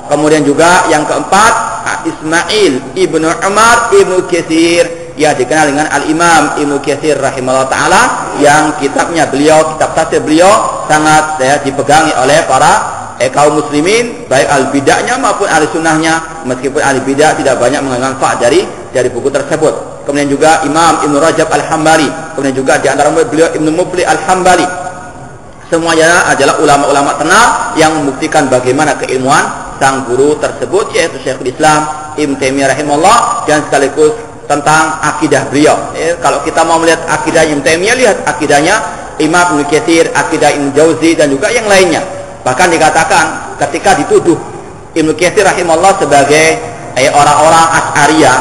Kemudian juga yang keempat Ismail Ibnu Umar Ibnu Katsir, yang dikenal dengan Al-Imam Ibnu Katsir rahimahullah ta'ala, yang kitabnya beliau, kitab tafsir beliau sangat dipegangi oleh para kaum muslimin, baik al-bid'ahnya maupun ahli sunnahnya, meskipun ahli bid'ah tidak banyak mengambil manfaat dari buku tersebut. Kemudian juga Imam Ibnu Rajab Al-Hambali, kemudian juga di antara beliau Ibnu Mufli Al-Hambali. Semuanya adalah ulama-ulama tenar yang membuktikan bagaimana keilmuan sang guru tersebut, yaitu Syekhul Islam Ibnu Taimiyah rahimahullah, dan sekaligus tentang akidah beliau. Kalau kita mau melihat akidah Ibnu Taimiyah, lihat akidahnya Imam Ibnu Katsir, akidah Ibnu Jauzi, dan juga yang lainnya. Bahkan dikatakan ketika dituduh Ibnu Katsir rahimahullah sebagai orang-orang Asy'ariyah,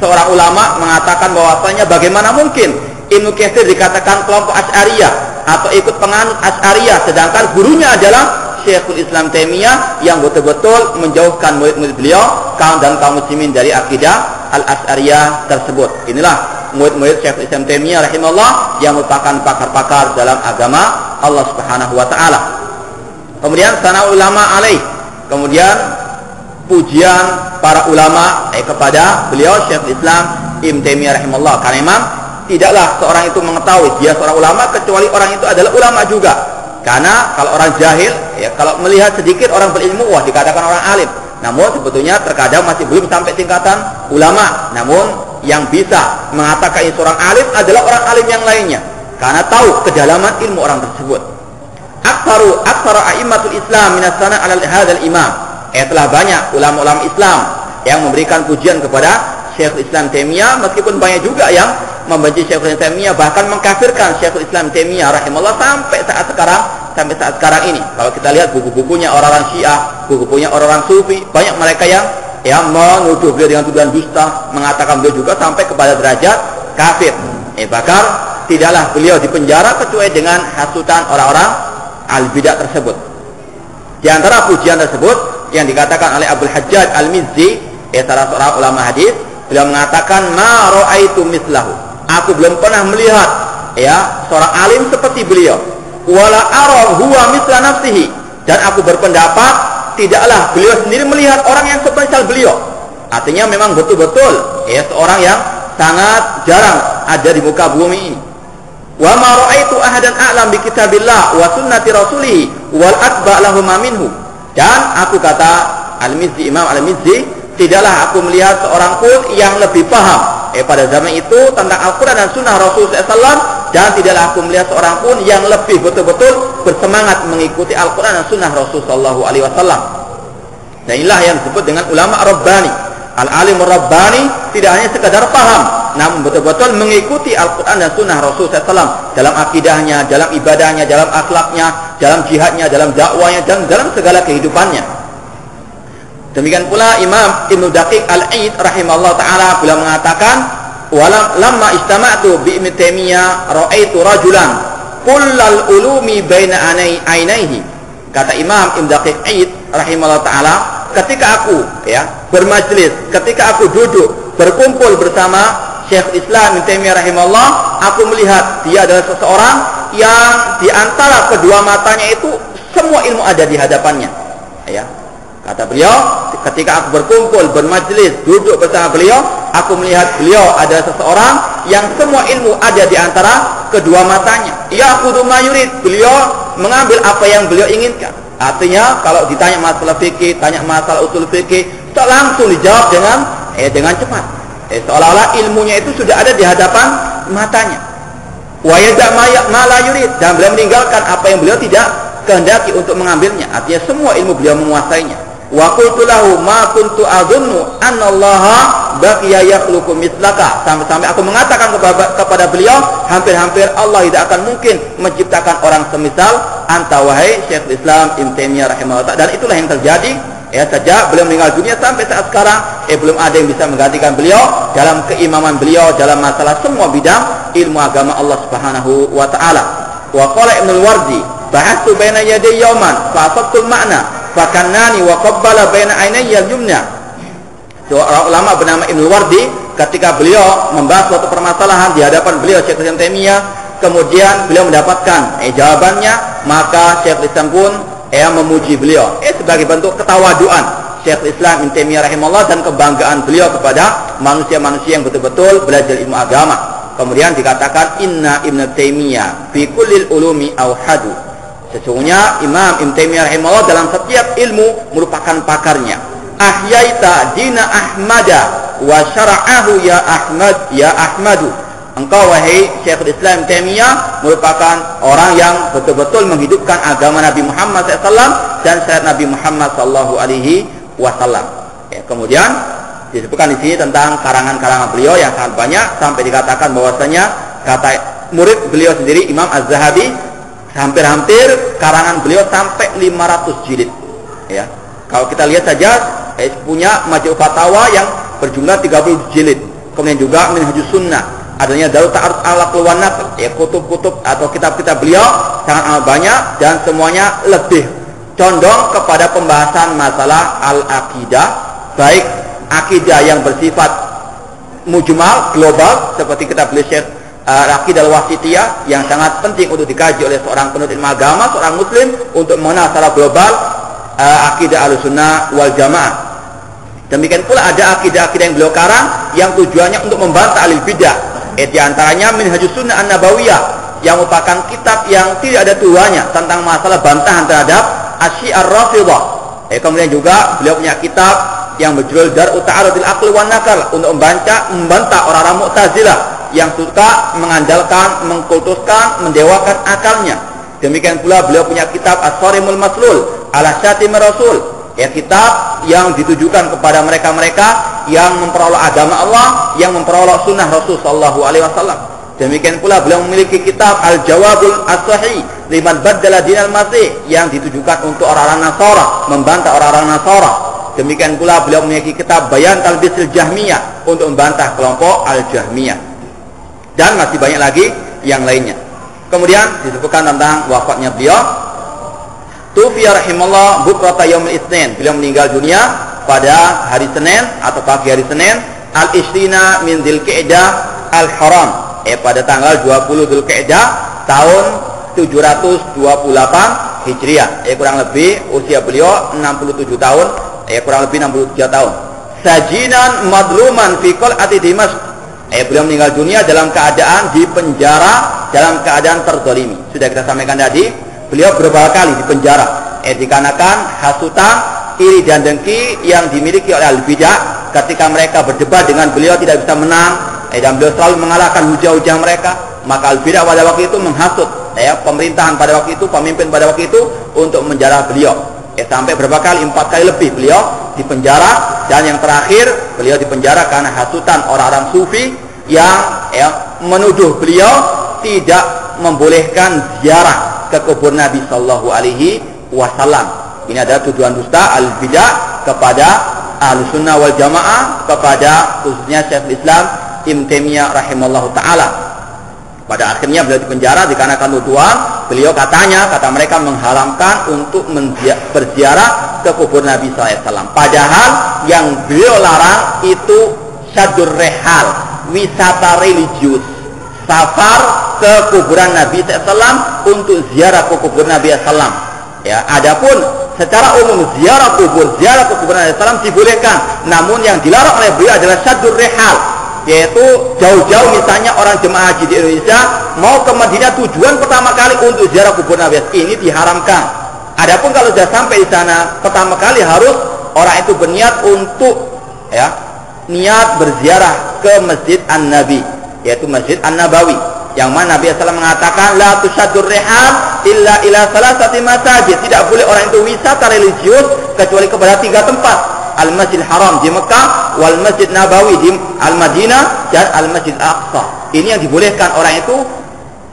seorang ulama mengatakan bahwasanya bagaimana mungkin Ibnu Katsir dikatakan kelompok Asy'ariyah atau ikut penganut Asy'ariyah, sedangkan gurunya adalah Syekhul Islam Taimiyah, yang betul-betul menjauhkan murid-murid beliau dan kaum muslimin dari akidah Al-Asy'ariyah tersebut. Inilah murid-murid Syekhul Islam Taimiyah rahimahullah, yang merupakan pakar-pakar dalam agama Allah Subhanahu wa ta'ala. Kemudian sana ulama alaih, kemudian pujian para ulama kepada beliau Syekhul Islam Ibnu Taimiyah rahimahullah, karena memang tidaklah seorang itu mengetahui dia seorang ulama kecuali orang itu adalah ulama juga. Karena kalau orang jahil, ya, kalau melihat sedikit orang berilmu, wah dikatakan orang alim. Namun sebetulnya terkadang masih belum sampai tingkatan ulama. Namun yang bisa mengatakan ini seorang alim adalah orang alim yang lainnya, karena tahu kedalaman ilmu orang tersebut. Aktsaru a'immatul Islam minas sana 'ala hadzal imam. Telah banyak ulama-ulama Islam yang memberikan pujian kepada Syekhul Islam Taimiyah, meskipun banyak juga yang membenci Syekhul Islam Taimiyah, bahkan mengkafirkan Syekhul Islam Taimiyah rahimahullah sampai saat sekarang ini. Kalau kita lihat buku-bukunya orang-orang Syiah, buku-bukunya orang-orang Sufi, banyak mereka yang menuduh beliau dengan tuduhan dusta, mengatakan beliau juga sampai kepada derajat kafir. Bahkan tidaklah beliau dipenjara kecuali dengan hasutan orang-orang al-bidah tersebut. Di antara pujian tersebut yang dikatakan oleh Abdul Hajjaj Al-Mizzi, salah seorang ulama hadis, beliau mengatakan ma ra'aitu mislahu. Aku belum pernah melihat seorang alim seperti beliau. Wala ara huwa misla nafsihi. Dan aku berpendapat tidaklah beliau sendiri melihat orang yang seperti beliau. Artinya memang betul-betul seorang yang sangat jarang ada di muka bumi ini. Wa ma ra'aitu ahadan a'lam bi kitabillah wa sunnati rasulih wal atba' lahum minhu. Dan aku kata Al-Mizzi, Imam Al-Mizzi, tidaklah aku melihat seorang pun yang lebih paham pada zaman itu tentang Al-Quran dan Sunnah Rasulullah SAW, dan tidaklah aku melihat seorang pun yang lebih betul-betul bersemangat mengikuti Al-Quran dan Sunnah Rasulullah SAW. Dan inilah yang disebut dengan ulama Rabbani. Al-alimur Rabbani tidak hanya sekadar paham, namun betul-betul mengikuti Al-Quran dan Sunnah Rasulullah SAW dalam akidahnya, dalam ibadahnya, dalam akhlaknya, dalam jihadnya, dalam dakwahnya, dan dalam segala kehidupannya. Demikian pula Imam Ibnu Daqiq Al-Aid rahimahullah ta'ala beliau mengatakan, lamma istama'tu bi Ibnu Taimiyah ra'aitu rajulan kullal ulumi baina ainaihi. Kata Imam Ibnu Daqiq Al-Aid rahimahullah ta'ala, ketika aku bermajlis, ketika aku duduk berkumpul bersama Syekh Islam Ibnu Taimiyah rahimahullah, aku melihat dia adalah seseorang yang di antara kedua matanya itu semua ilmu ada di hadapannya. Kata beliau, ketika aku berkumpul, bermajlis, duduk bersama beliau, aku melihat beliau adalah seseorang yang semua ilmu ada di antara kedua matanya. Ya'khudhu ma yurid, beliau mengambil apa yang beliau inginkan. Artinya kalau ditanya masalah fikih, tanya masalah usul fikih, tak langsung dijawab dengan cepat. Seolah-olah ilmunya itu sudah ada di hadapan matanya. Wa yada ma la yurid, dan beliau meninggalkan apa yang beliau tidak kehendaki untuk mengambilnya. Artinya semua ilmu beliau menguasainya. Wa qultu lahu ma kuntu adhunnu annallaha baqiya yakhluqu mislaka. Sampai aku mengatakan kepada beliau, hampir-hampir Allah tidak akan mungkin menciptakan orang semisal anta wahai Syekhul Islam Ibnu Taimiyah rahimahullah. Dan itulah yang terjadi sejak beliau meninggal dunia sampai saat sekarang belum ada yang bisa menggantikan beliau dalam keimaman beliau dalam masalah semua bidang ilmu agama Allah Subhanahu wa taala. Wa qala Ibnu Wardi, bahastu baina yaday yawman fa asabtul ma'na fakannani wa qabbala baina ainayya al-yumna. Seorang ulama bernama Ibnu Wardi, ketika beliau membahas suatu permasalahan di hadapan beliau Syekh Islam Taimiyah, kemudian beliau mendapatkan jawabannya, maka Syekh Islam pun memuji beliau sebagai bentuk ketawaduan Syekh Islam Ibnu Taimiyah rahimahullah dan kebanggaan beliau kepada manusia-manusia yang betul-betul belajar ilmu agama. Kemudian dikatakan inna Ibnu Taimiyah fi kullil ulumi auhadu. Sesungguhnya Imam Ibnu Taimiyah rahimahullah dalam setiap ilmu merupakan pakarnya. Ahyaita dina Ahmada wa syara'ahu ya Ahmad ya Ahmadu. Engkau wahai Syekhul Islam Ibnu Taimiyah merupakan orang yang betul-betul menghidupkan agama Nabi Muhammad SAW dan syariat Nabi Muhammad SAW. Kemudian disebutkan di sini tentang karangan-karangan beliau yang sangat banyak, sampai dikatakan bahwasanya kata murid beliau sendiri Imam Az-Zahabi, hampir-hampir karangan beliau sampai 500 jilid. Kalau kita lihat saja punya Majmu' Fatawa yang berjumlah 30 jilid. Kemudian juga Minhajus Sunnah, adanya Darut Ta'aruf ala Qul wan Naql, kutub-kutub atau kitab-kitab beliau sangat amat banyak dan semuanya lebih condong kepada pembahasan masalah al-aqidah, baik akidah yang bersifat mujmal, global, seperti kitab beliau Syekh Al-Aqidah Al-Wasithiyah yang sangat penting untuk dikaji oleh seorang penuntut ilmu agama, seorang muslim, untuk mengenal secara global akidah Ahlussunnah wal Jamaah. Demikian pula ada akidah-akidah yang beliau karang yang tujuannya untuk membantah ahli bidah, Di antaranya Minhajus Sunnah An-Nabawiyah, yang merupakan kitab yang tidak ada tuanya tentang masalah bantahan terhadap Asyi'ar Rafidhah. Kemudian juga beliau punya kitab yang berjudul Dar'u Ta'arudil Aqli wan Naql, untuk membantah orang-orang Mu'tazilah yang suka mengandalkan, mengkultuskan, mendewakan akalnya. Demikian pula beliau punya kitab As-Sarimul Maslul ala Syatimir Rasul, kitab yang ditujukan kepada mereka-mereka yang memperolok agama Allah, yang memperolok sunnah Rasul sallallahu alaihi wasallam. Demikian pula beliau memiliki kitab Al-Jawabul As-Sahih liman baddala dinal Masih, yang ditujukan untuk orang-orang Nasara, membantah orang-orang Nasara. Demikian pula beliau memiliki kitab Bayan Talbisil Jahmiyah, untuk membantah kelompok Al-Jahmiyah. Dan masih banyak lagi yang lainnya. Kemudian disebutkan tentang wafatnya beliau. Tufiya rahimallah bukrata yaumil Itsnin, beliau meninggal dunia pada hari Senin atau pagi hari Senin al-Ishrina min Dzulqa'dah al-Haram, pada tanggal 20 Dzulqa'dah tahun 728 Hijriah. Kurang lebih usia beliau 67 tahun, kurang lebih 63 tahun. Sajinan madluman fi qal'ati Dimashq, beliau meninggal dunia dalam keadaan di penjara, dalam keadaan terzalimi. Sudah kita sampaikan tadi, beliau beberapa kali di penjara, dikarenakan hasutan, iri dan dengki yang dimiliki oleh al-bidah. Ketika mereka berdebat dengan beliau tidak bisa menang, dan beliau selalu mengalahkan hujah-hujah mereka, maka al-bidah pada waktu itu menghasut pemerintahan pada waktu itu, pemimpin pada waktu itu, untuk menjarah beliau. Sampai berapa kali, 4 kali lebih beliau dipenjara. Dan yang terakhir, beliau dipenjara karena hasutan orang-orang sufi yang menuduh beliau tidak membolehkan ziarah ke kubur Nabi sallallahu alaihi wasallam. Ini adalah tuduhan dusta al-bidah kepada Ahlussunnah wal Jamaah, kepada khususnya Syekhul Islam Ibnu Taimiyah rahimallahu taala. Pada akhirnya beliau dipenjara dikarenakan tuduhan beliau kata mereka mengharamkan untuk berziarah ke kubur Nabi SAW. Padahal yang beliau larang itu syaddur rehal, wisata religius, safar ke kuburan Nabi SAW untuk ziarah ke kubur Nabi SAW. Adapun secara umum ziarah ke kuburan Nabi SAW dibolehkan, namun yang dilarang oleh beliau adalah syaddur rehal, yaitu jauh-jauh misalnya orang jemaah haji di Indonesia mau ke Madinah tujuan pertama kali untuk ziarah kubur Nabi, ini diharamkan. Adapun kalau sudah sampai di sana pertama kali harus orang itu berniat untuk niat berziarah ke Masjid An-Nabi, yaitu Masjid An-Nabawi, yang mana Nabi SAW mengatakan la tusyaddur rihal illa ila salasati masajid, tidak boleh orang itu wisata religius kecuali kepada 3 tempat: Al-Masjid Haram di Mekah, wal Masjid Nabawi di Al-Madinah, dan Al-Masjid Aqsa. Ini yang dibolehkan orang itu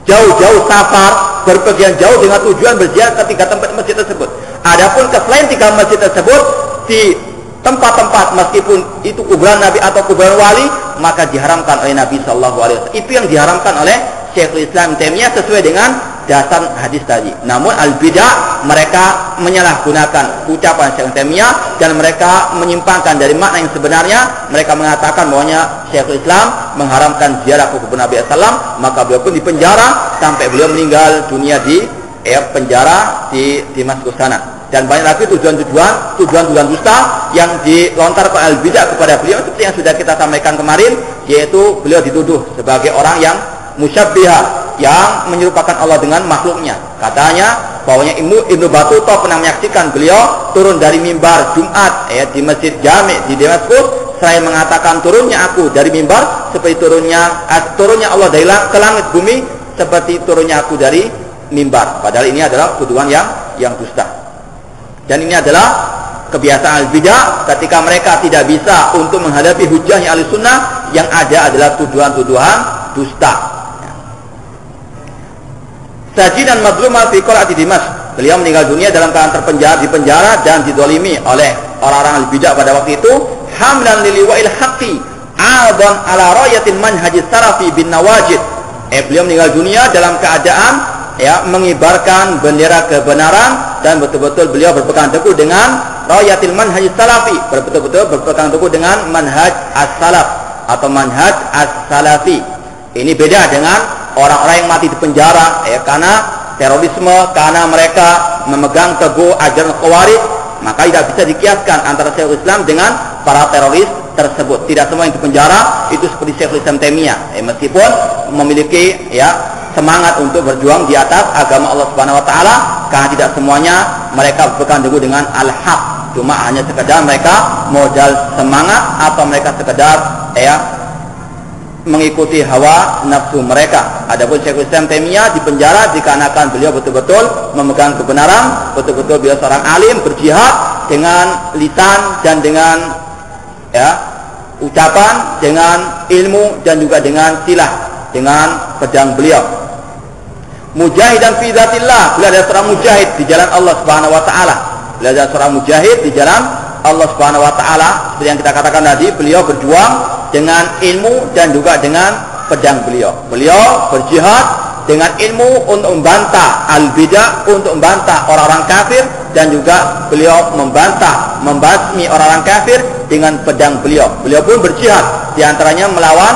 jauh-jauh safar, berpergian jauh dengan tujuan berziarah ke 3 tempat masjid tersebut. Adapun ke selain 3 masjid tersebut, di tempat-tempat meskipun itu kuburan Nabi atau kuburan wali, maka diharamkan oleh Nabi sallallahu alaihi wasallam. Itu yang diharamkan oleh Syekhul Islam Taimiyah sesuai dengan dasar hadis tadi. Namun al-bidah mereka menyalahgunakan ucapan Syekhul Taimiyah dan mereka menyimpangkan dari makna yang sebenarnya. Mereka mengatakan bahwanya Syekhul Islam mengharamkan ziarah ke kubur Nabi sallallahu, maka beliau pun dipenjara sampai beliau meninggal dunia di penjara di Damaskus sana. Dan banyak lagi tuduhan dusta yang dilontarkan al-bidah kepada beliau, seperti yang sudah kita sampaikan kemarin, yaitu beliau dituduh sebagai orang yang musyabbihah, yang menyerupakan Allah dengan makhluknya. Katanya bahwanya Ibnu Battuta pernah menyaksikan beliau turun dari mimbar Jumat di Masjid Jami' di Damaskus, saya mengatakan turunnya aku dari mimbar seperti turunnya Allah dari ke langit bumi, seperti turunnya aku dari mimbar. Padahal ini adalah tuduhan yang dusta. Dan ini adalah kebiasaan al-bidah ketika mereka tidak bisa untuk menghadapi hujahnya Ahlussunnah, yang ada adalah tuduhan-tuduhan dusta. Sajidan madluma fi qal'ati Dimashq, beliau meninggal dunia dalam keadaan di penjara dan didolimi oleh orang-orang al-bidah pada waktu itu. Hamlan liliwa'il haqqi adan ala rayatil manhajis salafi bin nawajid, beliau meninggal dunia dalam keadaan mengibarkan bendera kebenaran, dan betul-betul beliau berpegang teguh dengan rayatil manhaj salafi, betul-betul berpegang teguh dengan manhaj as-salaf atau manhaj as-salafi. Ini beda dengan orang-orang yang mati di penjara karena terorisme, karena mereka memegang teguh ajaran Khawarij. Maka tidak bisa dikiaskan antara Syekhul Islam dengan para teroris tersebut. Tidak semua yang dipenjara itu seperti Syekhul Islam Taimiyah, meskipun memiliki semangat untuk berjuang di atas agama Allah Subhanahu wa taala, karena tidak semuanya mereka berpegang teguh dengan al-haq. Cuma hanya sekedar mereka modal semangat atau mereka sekedar mengikuti hawa nafsu mereka. Adapun Syekhul Islam Taimiyah dipenjara dikarenakan beliau betul-betul memegang kebenaran, betul-betul beliau seorang alim, berjihad dengan lisan dan dengan ucapan, dengan ilmu dan juga dengan silah, dengan pedang beliau. Mujahidan fi dzatillah, beliau adalah seorang mujahid di jalan Allah Subhanahu wa taala. Beliau adalah seorang mujahid di jalan Allah Subhanahu wa taala. Seperti yang kita katakan tadi, beliau berjuang dengan ilmu dan juga dengan pedang beliau. Beliau berjihad dengan ilmu untuk membantah al-bidah, untuk membantah orang-orang kafir, dan juga beliau membasmi orang-orang kafir dengan pedang beliau. Beliau pun berjihad diantaranya melawan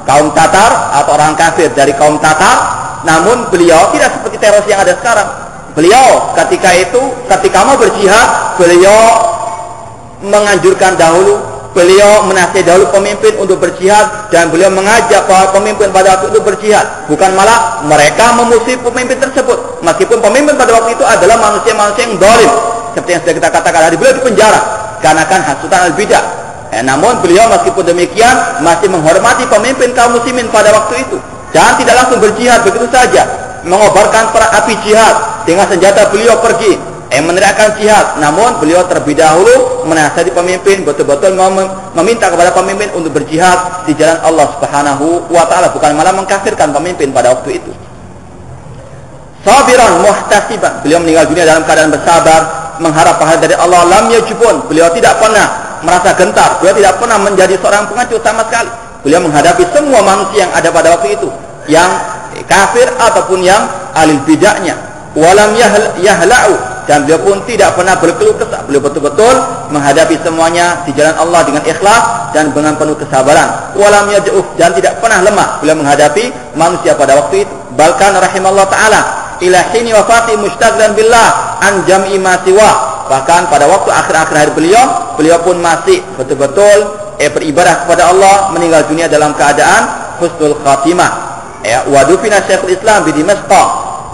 kaum Tatar atau orang kafir dari kaum Tatar. Namun beliau tidak seperti teroris yang ada sekarang. Beliau ketika mau berjihad, beliau menganjurkan dahulu, beliau menasihati dahulu pemimpin untuk berjihad, dan beliau mengajak para pemimpin pada waktu itu berjihad. Bukan malah mereka memusuhi pemimpin tersebut, meskipun pemimpin pada waktu itu adalah manusia-manusia yang zalim. Seperti yang sudah kita katakan tadi, beliau dipenjara karena kan hasutan al-bidah. Namun beliau meskipun demikian masih menghormati pemimpin kaum muslimin pada waktu itu, dan tidak langsung berjihad begitu saja, mengobarkan perang api jihad dengan senjata beliau pergi meneriakkan jihad. Namun beliau terlebih dahulu menasihati pemimpin, betul-betul meminta kepada pemimpin untuk berjihad di jalan Allah Subhanahu wa taala, bukan malah mengkafirkan pemimpin pada waktu itu. Sabiran muhtasiban, beliau meninggal dunia dalam keadaan bersabar, mengharap pahala dari Allah. Lam yajbun, beliau tidak pernah merasa gentar, beliau tidak pernah menjadi seorang pengecut sama sekali. Beliau menghadapi semua manusia yang ada pada waktu itu, yang kafir ataupun yang alil bid'ahnya. Walam yahla'u, dan beliau pun tidak pernah berkeluh kesah. Beliau betul-betul menghadapi semuanya di jalan Allah dengan ikhlas dan dengan penuh kesabaran. Walam yaj'uf, dan tidak pernah lemah beliau menghadapi manusia pada waktu itu. Bahkan rahimallahu taala ila hini wafati mustaghlan billah an jam'i ma siwa. Bahkan pada waktu akhir-akhir hayat beliau pun masih betul-betul beribadah kepada Allah, meninggal dunia dalam keadaan husnul khatimah. Wa dufina Syekhul Islam di Dimashq.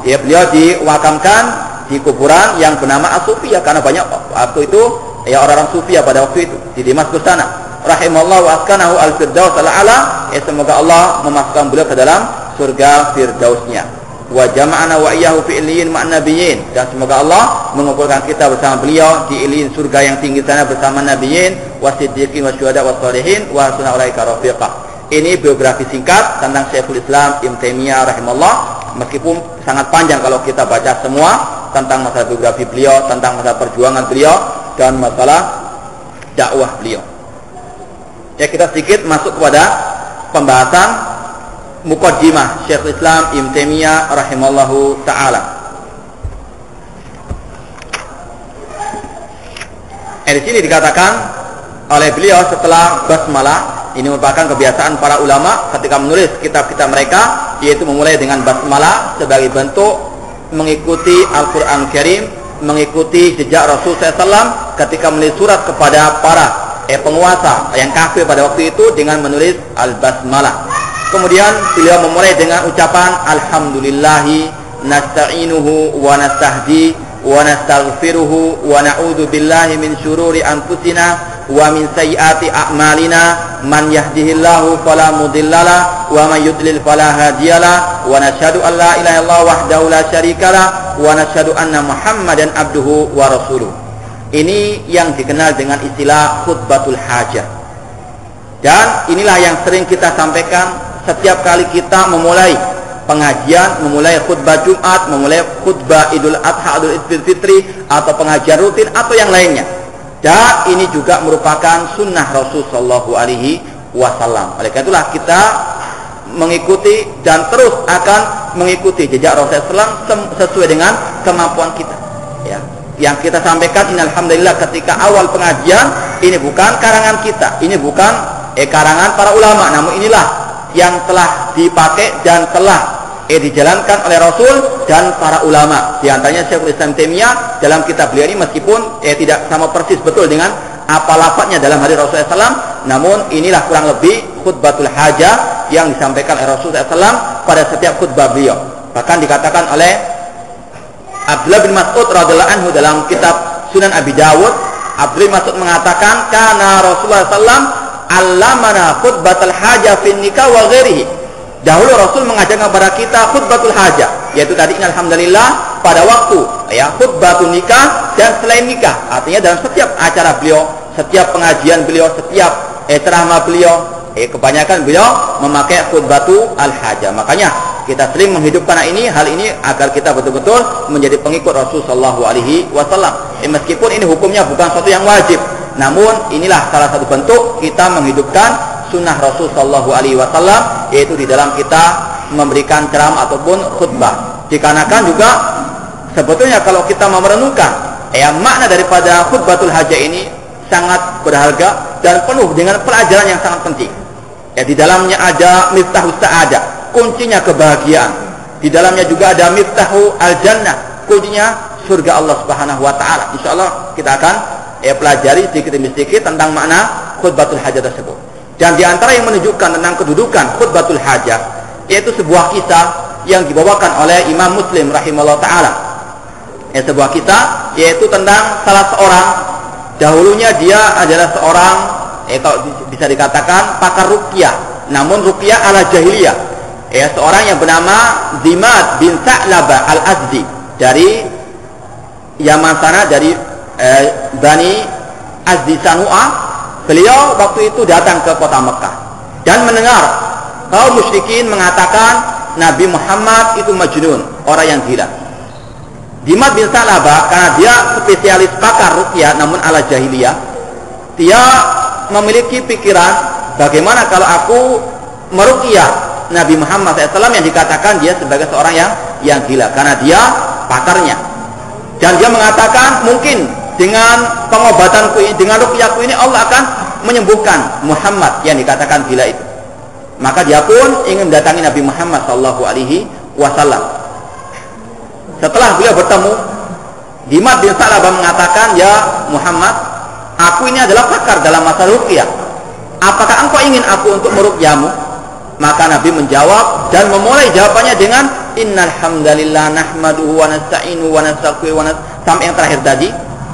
Beliau diwakamkan di kuburan yang bernama As-Sufiyah, karena banyak waktu itu orang-orang Sufiyah pada waktu itu di Dimashq sana. Rahimallahu wa askanahu al-firdaus al-a'la. Semoga Allah memasukkan beliau ke dalam surga firdausnya. Wa jama'ana wa iyyahu fi illiyin ma'an nabiyyin, dan semoga Allah mengumpulkan kita bersama beliau di illiyin, surga yang tinggi sana bersama nabiyyin wasiddiqin wasyuhada wassalihin wa hasuna ulaika rafiqa. Ini biografi singkat tentang Syekhul Islam Ibnu Taimiyah rahimahullah. Meskipun sangat panjang kalau kita baca semua tentang masalah biografi beliau, tentang masalah perjuangan beliau dan masalah dakwah beliau. Kita sedikit masuk kepada pembahasan muqaddimah Syekhul Islam Ibnu Taimiyah rahimallahu taala. Di sini dikatakan oleh beliau setelah basmalah, ini merupakan kebiasaan para ulama ketika menulis kitab-kitab mereka, yaitu memulai dengan basmalah sebagai bentuk mengikuti Al-Qur'an Karim, mengikuti jejak Rasul SAW ketika menulis surat kepada para penguasa yang kafir pada waktu itu dengan menulis al-basmalah. Kemudian beliau memulai dengan ucapan alhamdulillahi nasta'inuhu wa nastahdi wa nastaghfiruhu wa na'udzu billahi min syururi anfusina wa min sayyiati a'malina, man yahdihillahu fala mudhillalah wa man yudlil fala hadiyalah, wa nashhadu an la ilaha illallah wahdahu la syarikalah wa nashhadu anna Muhammadan abduhu wa rasuluh. Ini yang dikenal dengan istilah khutbatul hajah. Dan inilah yang sering kita sampaikan setiap kali kita memulai pengajian, memulai khutbah Jumat, memulai khutbah Idul Adha, Idul Fitri, atau pengajian rutin atau yang lainnya. Dan ini juga merupakan sunnah Rasul Sallallahu Alaihi Wasallam. Oleh karena itulah kita mengikuti dan terus akan mengikuti jejak Rasul SAW sesuai dengan kemampuan kita. Yang kita sampaikan ini alhamdulillah ketika awal pengajian, ini bukan karangan kita, ini bukan karangan para ulama, namun inilah yang telah dipakai dan telah dijalankan oleh Rasul dan para ulama. Di antaranya Syekhul Islam Taimiyah dalam kitab beliau ini, meskipun tidak sama persis betul dengan apa lafadznya dalam hadis Rasulullah SAW, Namun inilah kurang lebih khutbatul hajah yang disampaikan oleh Rasulullah SAW pada setiap khutbah beliau. Bahkan dikatakan oleh Abdullah bin Mas'ud radhiyallahu anhu dalam kitab Sunan Abi Dawud, Abdullah bin Mas'ud mengatakan, "Kana Rasulullah SAW allamana khutbatul hajah fin nikah wa ghairihi." Dahulu Rasul mengajarkan kepada kita khutbatul hajah, yaitu tadi alhamdulillah pada waktu khutbatul nikah dan selain nikah. Artinya dalam setiap acara beliau, setiap pengajian beliau, setiap ceramah beliau, kebanyakan beliau memakai khutbatul hajah. Makanya kita sering menghidupkan hal ini agar kita betul-betul menjadi pengikut Rasul sallallahu alaihi wasallam. Meskipun ini hukumnya bukan sesuatu yang wajib, namun inilah salah satu bentuk kita menghidupkan sunnah Rasul sallallahu alaihi wasallam, yaitu di dalam kita memberikan ceramah ataupun khutbah. Dikarenakan juga sebetulnya kalau kita mau merenungkan makna daripada khutbatul hajah ini sangat berharga dan penuh dengan pelajaran yang sangat penting. Di dalamnya ada miftahus sa'adah, kuncinya kebahagiaan. Di dalamnya juga ada miftahu al-jannah, kuncinya surga Allah Subhanahu wa taala. Insyaallah kita akan pelajari sedikit demi sedikit tentang makna khutbatul hajah tersebut. Dan di antara yang menunjukkan tentang kedudukan khutbatul hajah, yaitu sebuah kisah yang dibawakan oleh Imam Muslim rahimahullah ta'ala. Sebuah kisah yaitu tentang salah seorang, dahulunya dia adalah seorang kalau bisa dikatakan pakar ruqyah, namun ruqyah ala jahiliyah. Seorang yang bernama Zimad bin Sa'labah al-Azdi dari Yaman sana, dari Bani Azdi Sanu'ah. Beliau waktu itu datang ke kota Mekah dan mendengar kaum musyrikin mengatakan Nabi Muhammad itu majnun, orang yang gila. Zimad bin Sa'labah karena dia spesialis pakar ruqyah namun ala jahiliyah, dia memiliki pikiran bagaimana kalau aku meruqyah Nabi Muhammad SAW yang dikatakan dia sebagai seorang yang gila karena dia pakarnya. Dan dia mengatakan mungkin dengan pengobatanku ini, dengan ruqyahku ini Allah akan menyembuhkan Muhammad yang dikatakan gila itu. Maka dia pun ingin mendatangi Nabi Muhammad sallallahu alaihi wasallam. Setelah beliau bertemu, Zimad bin Sa'labah mengatakan, "Ya Muhammad, aku ini adalah pakar dalam masalah ruqyah. Apakah engkau ingin aku untuk meruqyahmu?" Maka Nabi menjawab dan memulai jawabannya dengan innal hamdalillah nahmaduhu wa nasta'inuhu wa nastaghfiruh sampai yang terakhir tadi.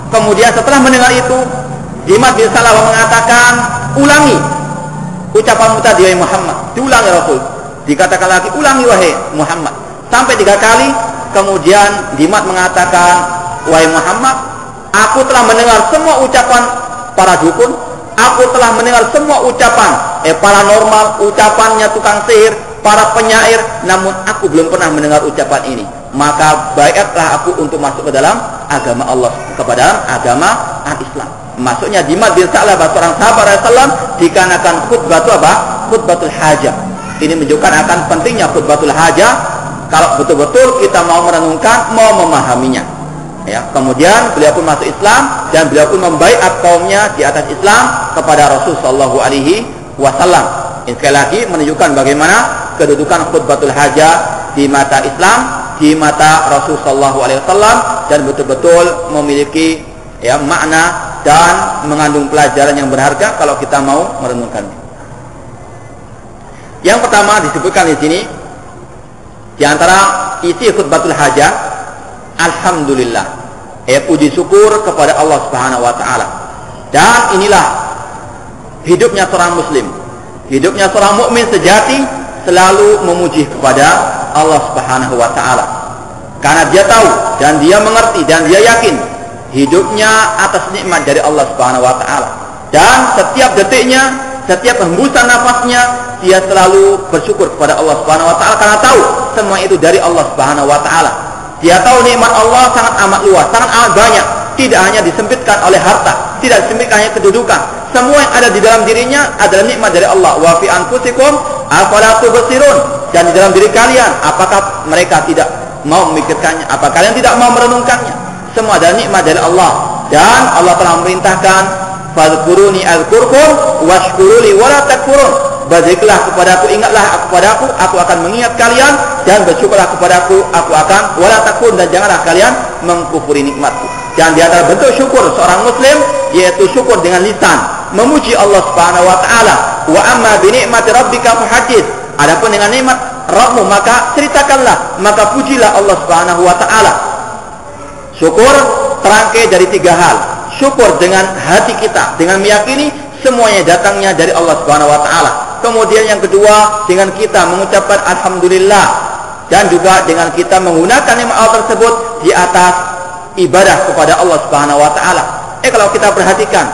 Kemudian setelah mendengar itu, Zimad bin Sa'labah mengatakan, "Ulangi ucapanmu tadi wahai Muhammad." Diulangi Rasul. Dikatakan lagi, "Ulangi wahai Muhammad." Sampai 3 kali. Kemudian Zimad mengatakan, "Wahai Muhammad, aku telah mendengar semua ucapan para dukun, aku telah mendengar semua ucapan paranormal, ucapannya tukang sihir, para penyair, namun aku belum pernah mendengar ucapan ini. Maka baiatlah aku untuk masuk ke dalam agama Allah, kepada agama Islam." Maksudnya Zimad bin Sa'labah seorang sahabat Rasulullah dikarenakan khutbah itu apa? Khutbatul hajah. Ini menunjukkan akan pentingnya khutbatul hajah kalau betul-betul kita mau merenungkan, mau memahaminya. Kemudian beliau pun masuk Islam dan beliau pun membaiat kaumnya di atas Islam kepada Rasul sallallahu alaihi wasallam. Ini sekali lagi menunjukkan bagaimana kedudukan khutbatul hajah di mata Islam, di mata Rasul sallallahu alaihi wasallam, dan betul-betul memiliki makna dan mengandung pelajaran yang berharga kalau kita mau merenungkannya. Yang pertama disebutkan di sini di antara isi khutbatul hajah, alhamdulillah, puji syukur kepada Allah Subhanahu wa taala. Dan inilah hidupnya seorang muslim, hidupnya seorang mukmin sejati, selalu memuji kepada Allah Subhanahu wa taala. Karena dia tahu dan dia mengerti dan dia yakin hidupnya atas nikmat dari Allah Subhanahu wa taala. Dan setiap detiknya, setiap hembusan nafasnya, dia selalu bersyukur kepada Allah Subhanahu wa taala karena tahu semua itu dari Allah Subhanahu wa taala. Dia tahu nikmat Allah sangat amat luas, sangat amat banyak, tidak hanya disempitkan oleh harta, tidak disempitkan hanya kedudukan. Semua yang ada di dalam dirinya adalah nikmat dari Allah. Wa fi anfusikum afala tubsirun. Dan di dalam diri kalian, apakah mereka tidak mau memikirkannya? Apa kalian tidak mau merenungkannya? Semua adalah nikmat dari Allah. Dan Allah telah memerintahkan, fadhkuruni azkurkum washkuruli wala takfurun. Berzikirlah kepadaku, ingatlah kepadaku, aku akan mengingat kalian, dan bersyukurlah kepadaku, aku akan wala takfurun, dan janganlah kalian mengkufuri nikmatku. Dan di antara bentuk syukur seorang muslim yaitu syukur dengan lisan, memuji Allah Subhanahu wa taala. Wa amma bi ni'mati rabbika fahaddits. Adapun dengan nikmat Rabbmu maka ceritakanlah, maka pujilah Allah Subhanahu wa taala. Syukur terangkai dari 3 hal. Syukur dengan hati kita, dengan meyakini semuanya datangnya dari Allah Subhanahu wa taala. Kemudian yang kedua, dengan kita mengucapkan alhamdulillah, dan juga dengan kita menggunakan nikmat Allah tersebut di atas ibadah kepada Allah Subhanahu wa taala. Kalau kita perhatikan,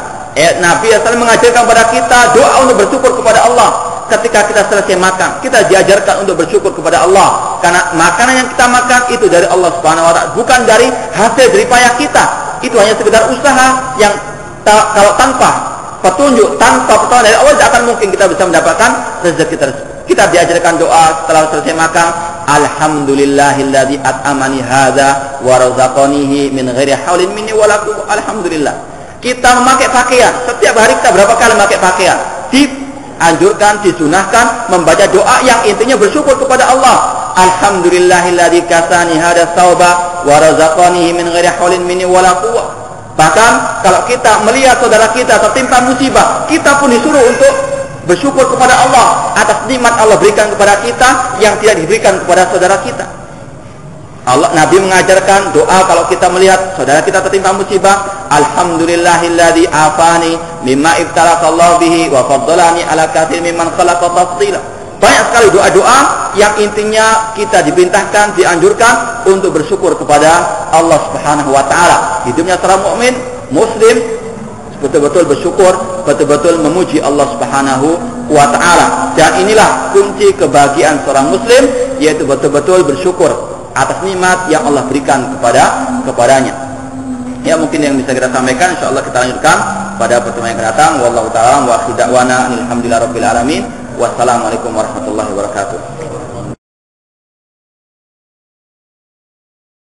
Nabi SAW mengajarkan kepada kita doa untuk bersyukur kepada Allah. Ketika kita selesai makan, kita diajarkan untuk bersyukur kepada Allah, karena makanan yang kita makan itu dari Allah Subhanahu wa taala, bukan dari hasil jeripayah kita. Itu hanya sekedar usaha yang kalau tanpa petunjuk, tanpa pertolongan dari Allah, tidak akan mungkin kita bisa mendapatkan rezeki tersebut. Kita diajarkan doa setelah selesai makan, alhamdulillahilladzi at'amani hadza wa razaqanihi min ghairi haulin minni wa la quwwata. Alhamdulillah. Kita memakai pakaian, setiap hari kita berapa kali memakai pakaian? Dianjurkan, disunahkan membaca doa yang intinya bersyukur kepada Allah. Alhamdulillahilladzi kasani hadza thawba wa razaqanihi min ghairi haulin minni wa la quwwata. Bahkan kalau kita melihat saudara kita tertimpa musibah, kita pun disuruh untuk bersyukur kepada Allah atas nikmat Allah berikan kepada kita yang tidak diberikan kepada saudara kita. Nabi mengajarkan doa kalau kita melihat saudara kita tertimpa musibah, alhamdulillahilladzi afani mimma ibtalakallahu bihi wa faddalani ala katsirin mimman khalaqa tafdila. Banyak sekali doa-doa yang intinya kita diperintahkan, dianjurkan untuk bersyukur kepada Allah Subhanahu wa taala. Hidupnya seorang mukmin, muslim, betul-betul bersyukur, betul-betul memuji Allah Subhanahu wa taala. Dan inilah kunci kebahagiaan seorang muslim, yaitu betul-betul bersyukur atas nikmat yang Allah berikan kepadanya. Ya, mungkin yang bisa kita sampaikan, insyaallah kita lanjutkan pada pertemuan yang akan datang. Wallahu taala wa akhiru da'wana alhamdulillahirabbil alamin. Wassalamualaikum warahmatullahi wabarakatuh.